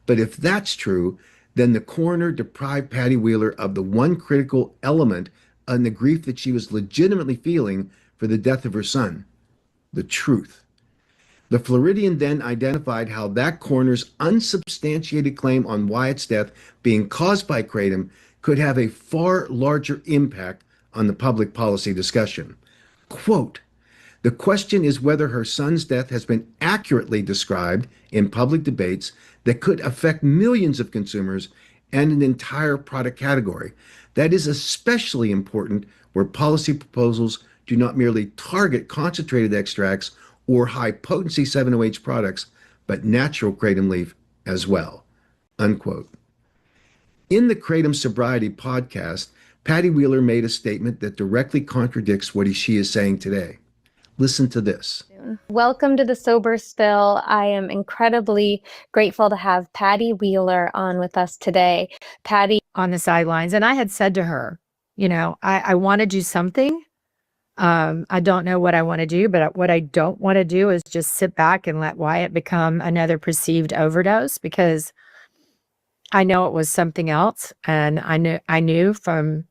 But if that's true, then the coroner deprived Patty Wheeler of the one critical element in the grief that she was legitimately feeling for the death of her son, the truth. The Floridian then identified how that coroner's unsubstantiated claim on Wyatt's death being caused by kratom could have a far larger impact on the public policy discussion. Quote, The question is whether her son's death has been accurately described in public debates that could affect millions of consumers and an entire product category. That is especially important where policy proposals do not merely target concentrated extracts or high-potency 7-OH products, but natural kratom leaf as well." Unquote. In the Kratom Sobriety podcast, Patty Wheeler made a statement that directly contradicts what she is saying today. Listen to this. Welcome to the Sober Spill. I am incredibly grateful to have Patty Wheeler on with us today. Patty on the sidelines. And I had said to her, you know, I want to do something. I don't know what I want to do, but what I don't want to do is just sit back and let Wyatt become another perceived overdose, because I know it was something else. And I knew from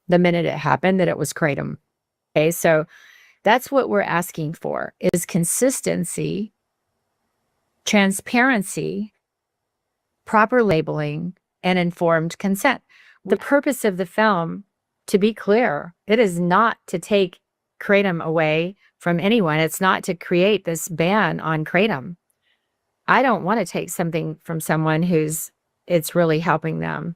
the minute it happened that it was kratom. Okay. So that's what we're asking for, is consistency, transparency, proper labeling, and informed consent. The purpose of the film, to be clear, it is not to take kratom away from anyone. It's not to create this ban on kratom. I don't want to take something from someone it's really helping them.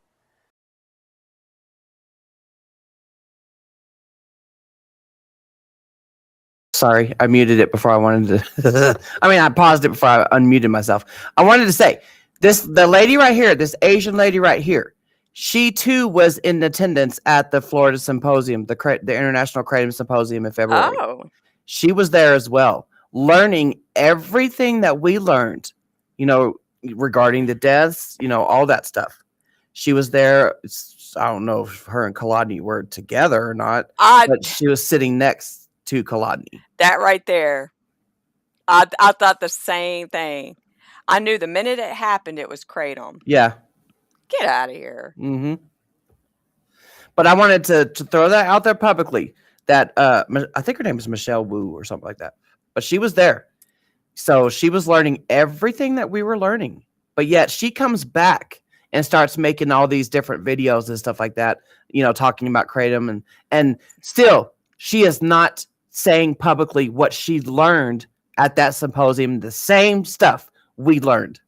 Sorry, I muted it before I wanted to. I paused it before I unmuted myself. I wanted to say the lady right here, this Asian lady right here, she too was in attendance at the Florida Symposium, the International Kratom Symposium in February. Oh. She was there as well, learning everything that we learned, regarding the deaths, all that stuff. She was there. I don't know if her and Kolodny were together or not, but she was sitting next to Kolodny. That right there. I thought the same thing. I knew the minute it happened, it was kratom. Yeah. Get out of here. Mm-hmm. But I wanted to throw that out there publicly, that I think her name is Michelle Wu or something like that. But she was there. So she was learning everything that we were learning. But yet she comes back and starts making all these different videos and stuff like that, talking about kratom. And still, she is not saying publicly what she learned at that symposium, the same stuff we learned.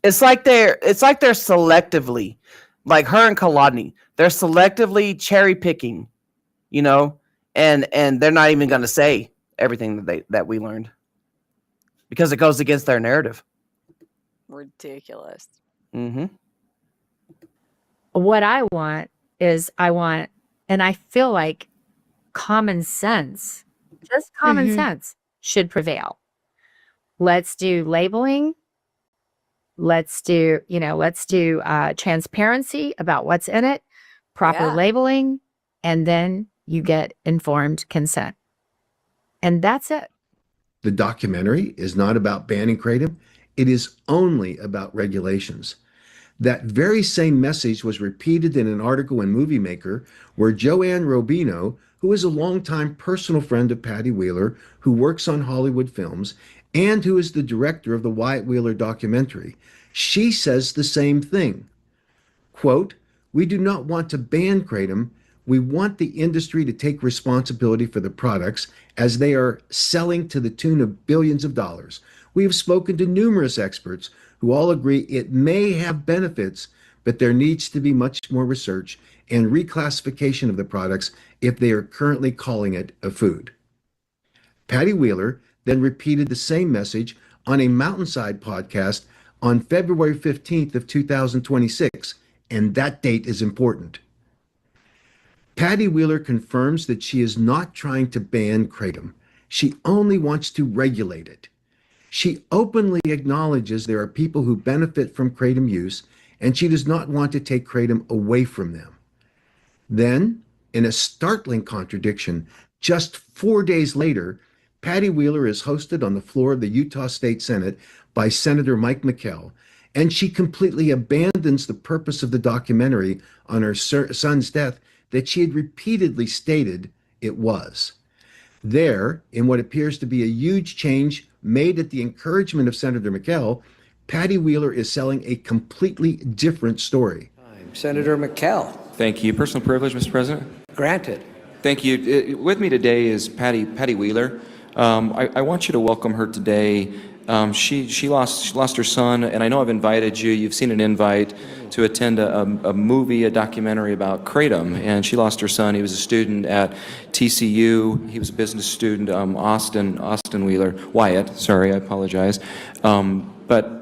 It's like they're selectively, like her and Kolodny, they're selectively cherry picking, and they're not even going to say everything that we learned because it goes against their narrative. Ridiculous. Mm-hmm. What I want, and I feel like common sense, just common sense should prevail. Let's do labeling. Let's do transparency about what's in it, proper labeling, and then you get informed consent. And that's it. The documentary is not about banning kratom. It is only about regulations. That very same message was repeated in an article in Movie Maker where Joanne Robino, who is a longtime personal friend of Patty Wheeler, who works on Hollywood films, and who is the director of the Wyatt Wheeler documentary, she says the same thing. Quote, "We do not want to ban kratom. We want the industry to take responsibility for the products as they are selling to the tune of billions of dollars. We have spoken to numerous experts who all agree it may have benefits, but there needs to be much more research and reclassification of the products if they are currently calling it a food." Patty Wheeler then repeated the same message on a Mountainside podcast on February 15th of 2026, and that date is important. Patty Wheeler confirms that she is not trying to ban kratom. She only wants to regulate it. She openly acknowledges there are people who benefit from kratom use, and she does not want to take kratom away from them. Then, in a startling contradiction, just 4 days later, Patty Wheeler is hosted on the floor of the Utah State Senate by Senator Mike McKell, and she completely abandons the purpose of the documentary on her son's death that she had repeatedly stated it was. There, in what appears to be a huge change made at the encouragement of Senator McKell, Patty Wheeler is selling a completely different story. Senator McKell. Thank you. Personal privilege, Mr. President. Granted. Thank you. With me today is Patty Wheeler. I want you to welcome her today. She lost her son, and I know I've invited you. You've seen an invite to attend a movie, a documentary about Kratom, and she lost her son. He was a student at TCU. He was a business student. Austin Wyatt. Sorry, I apologize. But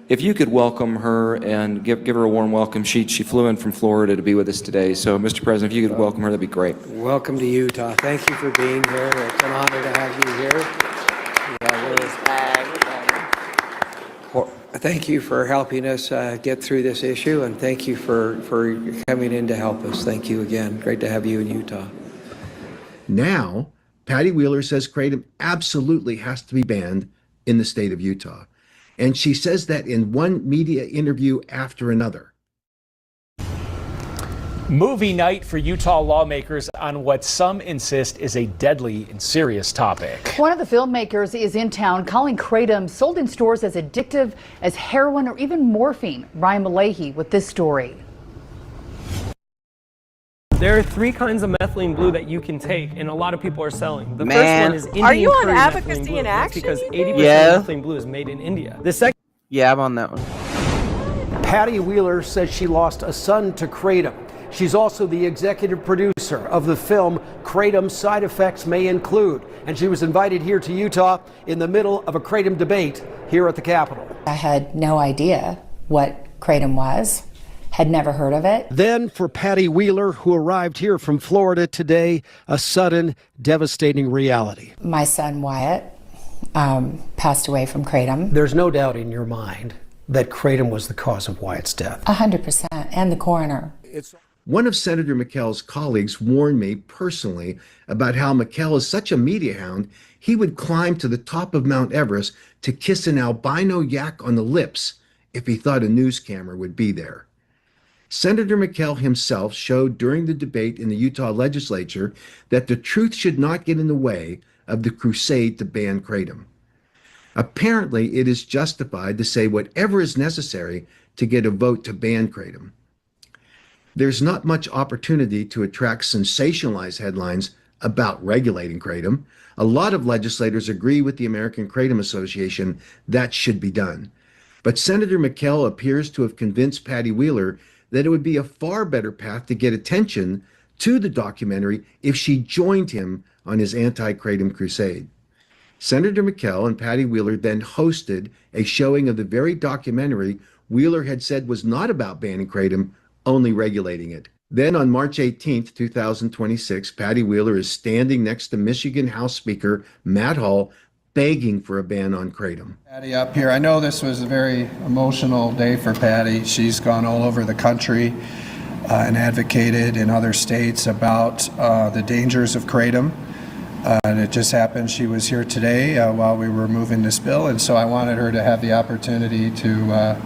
if you could welcome her and give her a warm welcome. She flew in from Florida to be with us today. So, Mr. President, if you could welcome her, that'd be great. Welcome to Utah. Thank you for being here. It's an honor to have you here. Thank you for helping us get through this issue, and thank you for coming in to help us. Thank you again. Great to have you in Utah. Now, Patty Wheeler says Kratom absolutely has to be banned in the state of Utah. And she says that in one media interview after another. Movie night for Utah lawmakers on what some insist is a deadly and serious topic. One of the filmmakers is in town calling Kratom, sold in stores, as addictive as heroin or even morphine. Ryan Malahy with this story. There are 3 kinds of methylene blue that you can take, and a lot of people are selling. The Man. first one is Indian Are you on curry Advocacy methylene blue. in That's Action? because 80% Yeah. of methylene blue is made in India. The second. Yeah, I'm on that one. Patty Wheeler says she lost a son to Kratom. She's also the executive producer of the film Kratom Side Effects May Include, and she was invited here to Utah in the middle of a Kratom debate here at the Capitol. I had no idea what Kratom was, had never heard of it. Then for Patty Wheeler, who arrived here from Florida today, a sudden, devastating reality. My son Wyatt passed away from Kratom. There's no doubt in your mind that Kratom was the cause of Wyatt's death. 100%, and the coroner. One of Senator McKell's colleagues warned me personally about how McKell is such a media hound, he would climb to the top of Mount Everest to kiss an albino yak on the lips if he thought a news camera would be there. Senator McKell himself showed during the debate in the Utah legislature that the truth should not get in the way of the crusade to ban Kratom. Apparently, it is justified to say whatever is necessary to get a vote to ban Kratom. There's not much opportunity to attract sensationalized headlines about regulating Kratom. A lot of legislators agree with the American Kratom Association that should be done. But Senator McKell appears to have convinced Patty Wheeler that it would be a far better path to get attention to the documentary if she joined him on his anti-Kratom crusade. Senator McKell and Patty Wheeler then hosted a showing of the very documentary Wheeler had said was not about banning Kratom, only regulating it. Then on March 18th, 2026, Patty Wheeler is standing next to Michigan House Speaker Matt Hall, begging for a ban on Kratom. Patty up here. I know this was a very emotional day for Patty. She's gone all over the country and advocated in other states about the dangers of Kratom. And it just happened she was here today while we were moving this bill, and so I wanted her to have the opportunity to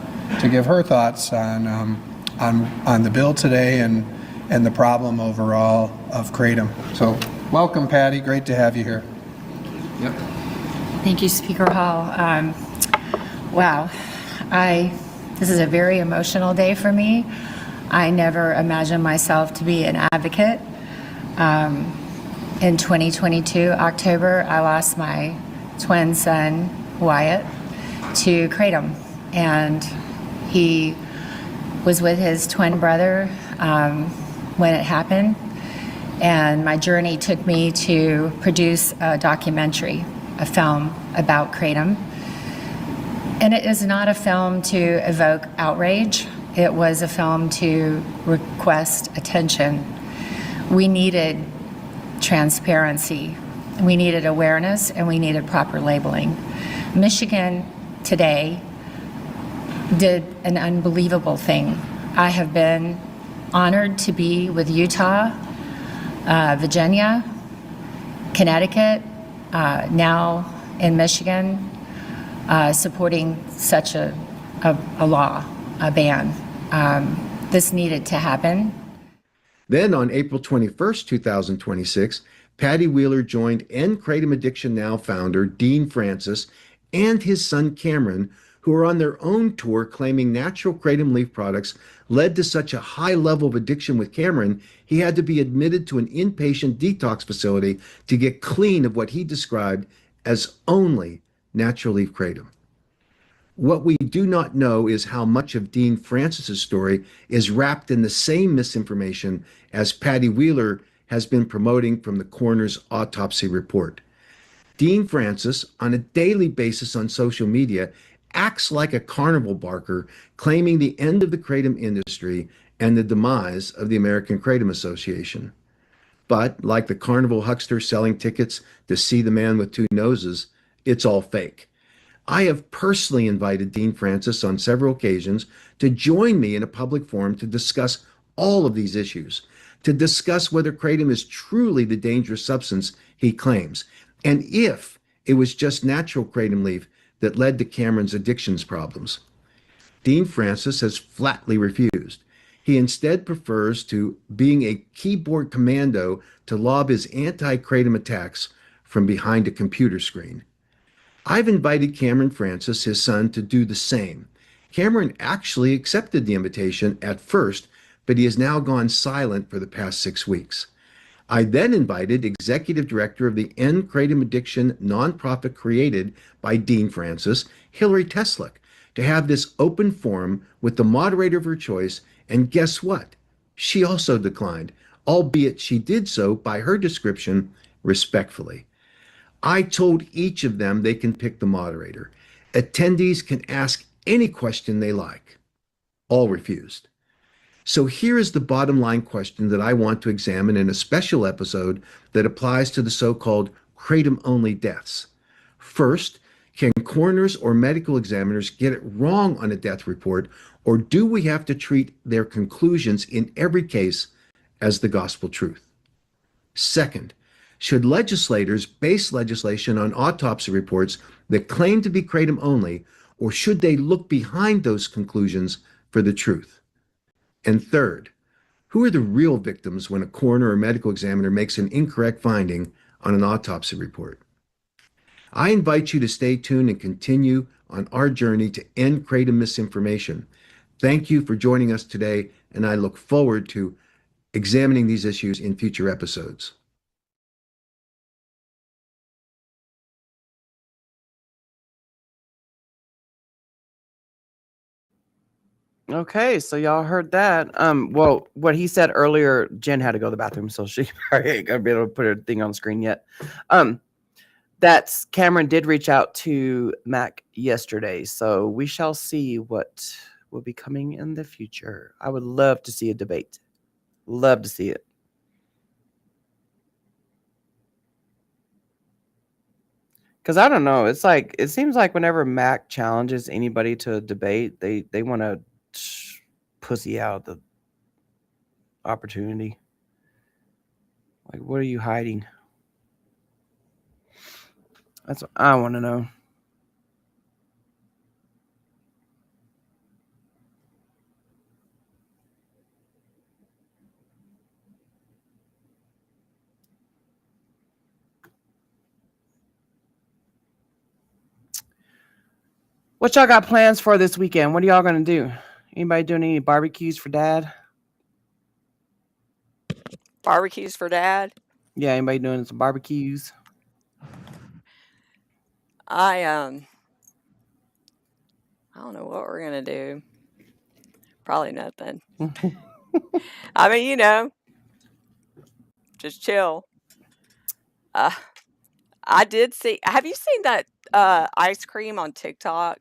give her thoughts on the bill today and the problem overall of Kratom. So welcome, Patty. Great to have you here. Yep. Thank you, Speaker Hall. Wow, this is a very emotional day for me. I never imagined myself to be an advocate. In 2022, October, I lost my twin son, Wyatt, to Kratom, and he was with his twin brother when it happened, and my journey took me to produce a documentary, a film about Kratom. And it is not a film to evoke outrage. It was a film to request attention. We needed transparency, we needed awareness, and we needed proper labeling. Michigan today did an unbelievable thing. I have been honored to be with Utah, Virginia, Connecticut, now in Michigan, supporting such a law, a ban. This needed to happen. Then on April 21st, 2026, Patty Wheeler joined End Kratom Addiction Now founder Dean Francis and his son Cameron, who are on their own tour claiming natural kratom leaf products led to such a high level of addiction with Cameron, he had to be admitted to an inpatient detox facility to get clean of what he described as only natural leaf kratom. What we do not know is how much of Dean Francis's story is wrapped in the same misinformation as Patty Wheeler has been promoting from the coroner's autopsy report. Dean Francis, on a daily basis on social media, acts like a carnival barker, claiming the end of the kratom industry and the demise of the American Kratom Association. But, like the carnival huckster selling tickets to see the man with two noses, it's all fake. I have personally invited Dean Francis on several occasions to join me in a public forum to discuss all of these issues, to discuss whether kratom is truly the dangerous substance he claims, and if it was just natural kratom leaf that led to Cameron's addictions problems. Dean Francis has flatly refused. He instead prefers to being a keyboard commando to lob his anti-kratom attacks from behind a computer screen. I've invited Cameron Francis, his son, to do the same. Cameron actually accepted the invitation at first, but he has now gone silent for the past 6 weeks. I then invited Executive Director of the End Kratom Addiction nonprofit created by Dean Francis, Hillary Teslick, to have this open forum with the moderator of her choice, and guess what? She also declined, albeit she did so by her description respectfully. I told each of them they can pick the moderator. Attendees can ask any question they like. All refused. So here is the bottom line question that I want to examine in a special episode that applies to the so-called kratom-only deaths. First, can coroners or medical examiners get it wrong on a death report, or do we have to treat their conclusions in every case as the gospel truth? Second, should legislators base legislation on autopsy reports that claim to be kratom only, or should they look behind those conclusions for the truth? And third, who are the real victims when a coroner or medical examiner makes an incorrect finding on an autopsy report? I invite you to stay tuned and continue on our journey to end kratom misinformation. Thank you for joining us today, and I look forward to examining these issues in future episodes. Okay, so y'all heard that. Well, what he said earlier, Jen had to go to the bathroom, so she probably ain't gonna be able to put her thing on the screen yet. That's Cameron did reach out to Mac yesterday, so we shall see what will be coming in the future. I would love to see a debate. Love to see it. Because I don't know, it's like it seems like whenever Mac challenges anybody to a debate, they want to pussy out the opportunity. Like, what are you hiding? That's what I want to know. What y'all got plans for this weekend? What are y'all gonna do? Anybody doing any barbecues for Dad? Barbecues for Dad? Yeah, anybody doing some barbecues? I don't know what we're gonna do. Probably nothing. I mean, you know, just chill. I did see. Have you seen that ice cream on TikTok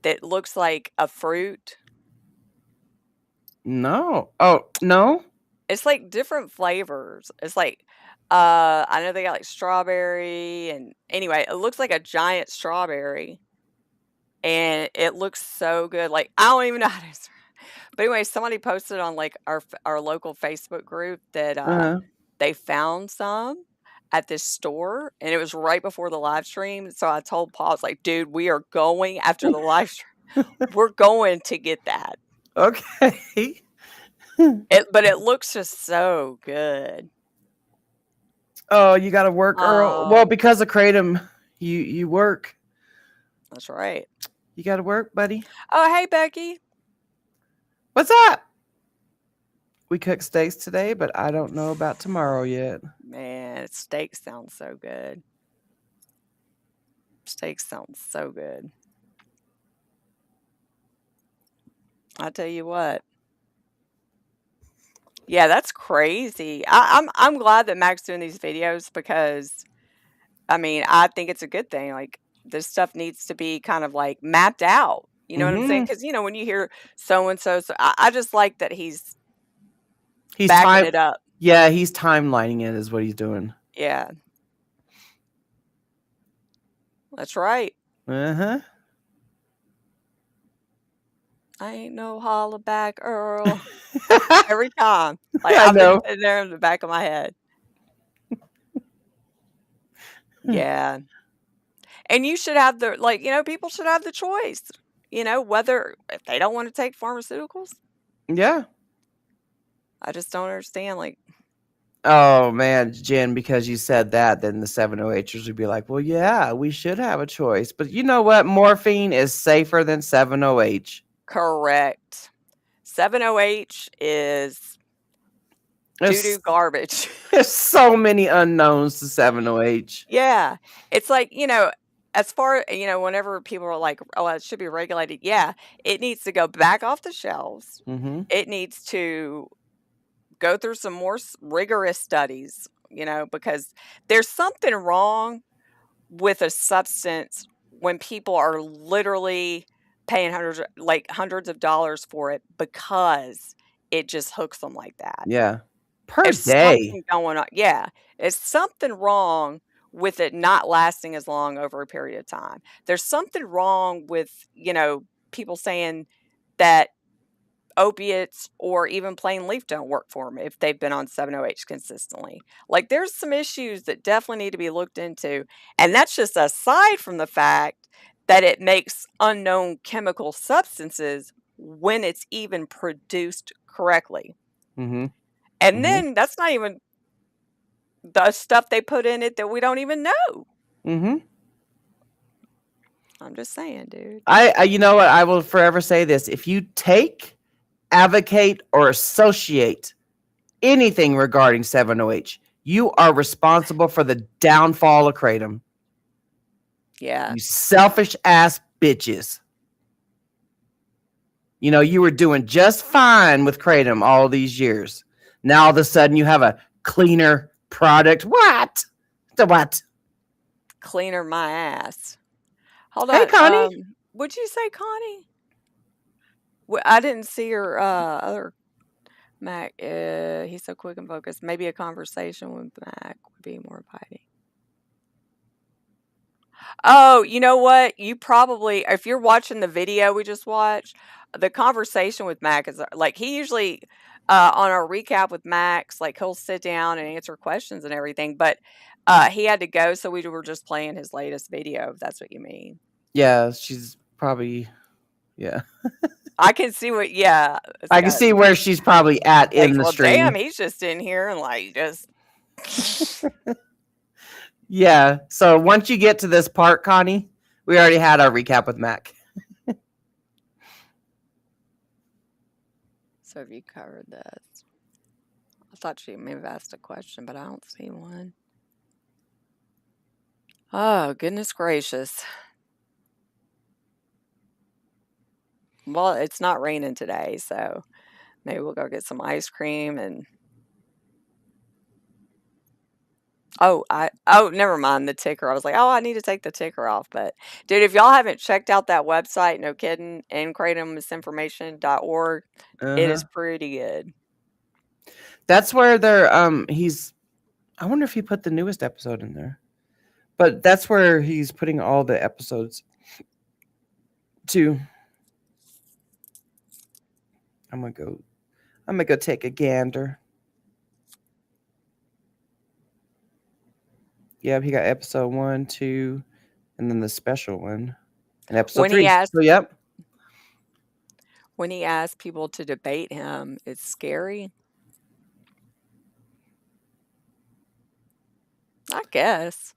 that looks like a fruit? No. Oh, no. It's like different flavors. It's like I know they got like strawberry, and anyway, it looks like a giant strawberry, and it looks so good. Like, I don't even know how to. But anyway, somebody posted on like our local Facebook group that they found some at this store, and it was right before the live stream. So I told Paul, I was like, dude, we are going after the live stream. We're going to get that. Okay. But it looks just so good. Oh, you got to work, Earl. Well, because of kratom, you work. That's right. You got to work, buddy? Oh, hey, Becky. What's up? We cooked steaks today, but I don't know about tomorrow yet. Man, steak sounds so good. Steak sounds so good. I tell you what. Yeah, that's crazy. I'm glad that Mac's doing these videos because, I mean, I think it's a good thing. Like, this stuff needs to be kind of like mapped out. You know what I'm saying? Because, you know, when you hear so-and-so, I just like that he's backing it up. Yeah, he's timelining it is what he's doing. Yeah. That's right. Uh-huh. I ain't no holla back, Earl. Every time. Like, I I've been know. sitting there in the back of my head. Yeah. And you should have the, like, you know, people should have the choice, you know, whether if they don't want to take pharmaceuticals. Yeah. I just don't understand. Like, Oh, man, Jen, because you said that, then the 708ers would be like, well, yeah, we should have a choice. But you know what? Morphine is safer than 7-OH. correct. 7-OH is doo-doo garbage. There's so many unknowns to 7-OH. Yeah. It's like, you know, as far, you know, whenever people are like, oh, it should be regulated. Yeah. It needs to go back off the shelves. Mm-hmm. It needs to go through some more rigorous studies, you know, because there's something wrong with a substance when people are literally paying hundreds of dollars for it because it just hooks them like that. Yeah. Per There's day. something going on. Yeah. It's something wrong with it not lasting as long over a period of time. There's something wrong with, you know, people saying that opiates or even plain leaf don't work for them if they've been on 7-OH consistently. Like, there's some issues that definitely need to be looked into. And that's just aside from the fact that it makes unknown chemical substances when it's even produced correctly. Mm-hmm. And then that's not even the stuff they put in it that we don't even know. Mm-hmm. I'm just saying, dude. I you know what? I will forever say this. If you take, advocate, or associate anything regarding 7-OH, you are responsible for the downfall of Kratom. Yeah. You selfish ass bitches. You know, you were doing just fine with Kratom all these years. Now all of a sudden you have a cleaner product. What? The what? Cleaner my ass. Hold Hey, on. Connie. Would you say Connie? I didn't see her other Mac. He's so quick and focused. Maybe a conversation with Mac would be more inviting. Oh, you know what? You probably, if you're watching the video we just watched, the conversation with Mac is like, he usually on our recap with Max, like, he'll sit down and answer questions and everything, but he had to go, so we were just playing his latest video, if that's what you mean. Yeah, she's probably, yeah. I can see what, yeah. I can see where she's probably at in the well, stream. damn, he's just in here and like just. Yeah. So once you get to this part, Connie, we already had our recap with Mac. So have you covered this? I thought she may have asked a question, but I don't see one. Oh, goodness gracious. Well, it's not raining today, so maybe we'll go get some ice cream and. Oh, never mind the ticker. I was like, oh, I need to take the ticker off. But dude, if y'all haven't checked out that website, no kidding, kratommisinformation.org, it is pretty good. That's where they're I wonder if he put the newest episode in there. But that's where he's putting all the episodes to. I'm gonna go take a gander. Yeah, he got episode 1, 2, and then the special one, and episode 3. So, yep. When he asked people to debate him, it's scary. I guess.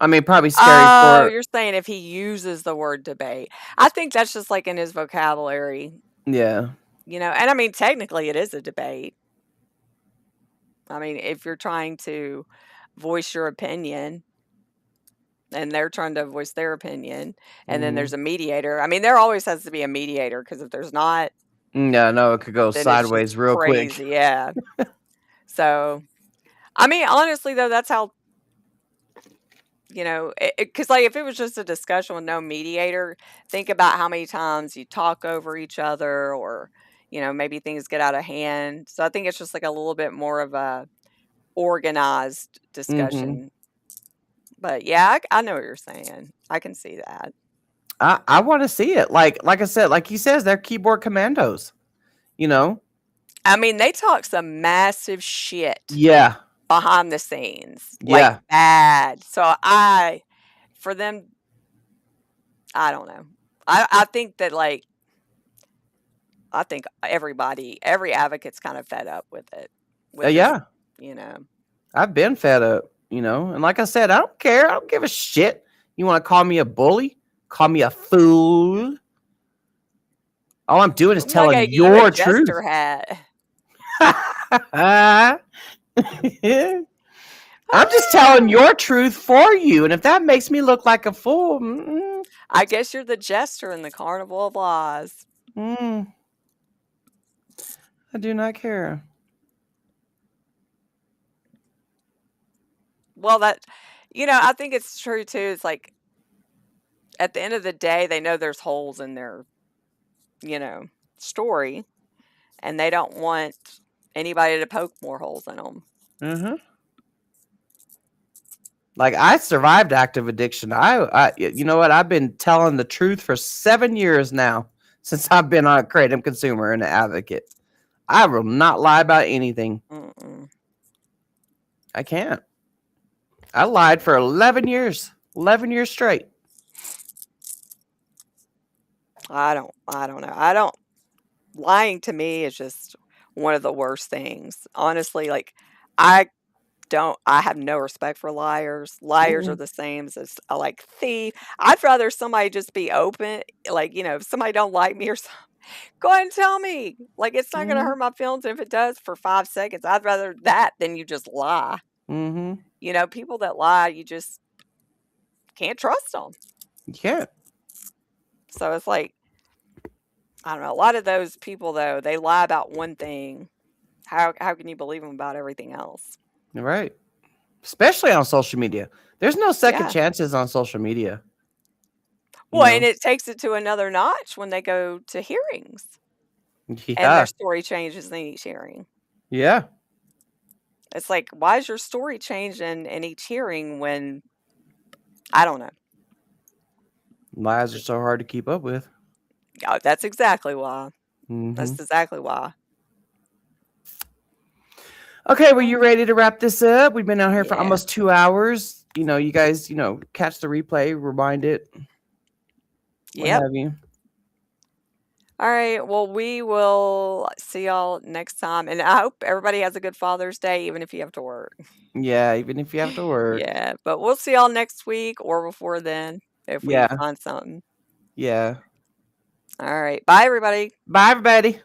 I mean, probably scary Oh, for. you're saying if he uses the word debate. I think that's just like in his vocabulary, Yeah. and I mean, technically it is a debate. I mean, if you're trying to voice your opinion and they're trying to voice their opinion, and then there's a mediator. I mean, there always has to be a mediator because if there's not, Yeah, no, it could go then it's just sideways real quick. crazy. Yeah. So, I mean, honestly, though, that's how, because like if it was just a discussion with no mediator, think about how many times you talk over each other or, maybe things get out of hand. So I think it's just like a little bit more of a organized discussion. But yeah, I know what you're saying. I can see that. I want to see it. Like I said, like he says, they're keyboard commandos. I mean, they talk some massive shit. Yeah. Behind the scenes. Yeah. Like bad. So for them, I don't know. I think that I think every advocate's kind of fed up with it. Yeah. This, I've been fed up, and like I said, I don't care. I don't give a shit. You want to call me a bully? Call me a fool. All I'm doing is telling your truth. Hat. I'm just telling your truth for you, and if that makes me look like a fool, I guess you're the jester in the carnival of lies. I do not care. Well, I think it's true too. It's like at the end of the day, they know there's holes in their, story, and they don't want anybody to poke more holes in them. Like I survived active addiction. You know what? I've been telling the truth for 7 years now since I've been on Kratom Consumer and an advocate. I will not lie about anything. I can't. I lied for 11 years. 11 years straight. I don't know. Lying to me is just one of the worst things. Honestly, like I have no respect for liars. Liars are the same as like thief. I'd rather somebody just be open. Like, if somebody don't like me or something, go ahead and tell me. Like, it's not going to hurt my feelings. And if it does for 5 seconds, I'd rather that than you just lie. People that lie, you just can't trust them. You can't. So it's like, I don't know. A lot of those people, though, they lie about one thing. How can you believe them about everything else? Right. Especially on social media. There's no second chances on social media. Well, and it takes it to another notch when they go to hearings. Yeah. And their story changes in each hearing. Yeah. It's like, why is your story changed in each hearing when, I don't know. Lies are so hard to keep up with. Oh, that's exactly why. That's exactly why. Okay, well, you ready to wrap this up? We've been out here for almost 2 hours. You guys, catch the replay, rewind it. Yep. Have you? All right. Well, we will see y'all next time. And I hope everybody has a good Father's Day, even if you have to work. Yeah, even if you have to work. Yeah, but we'll see y'all next week or before then if we find something. Yeah. All right. Bye, everybody. Bye, everybody.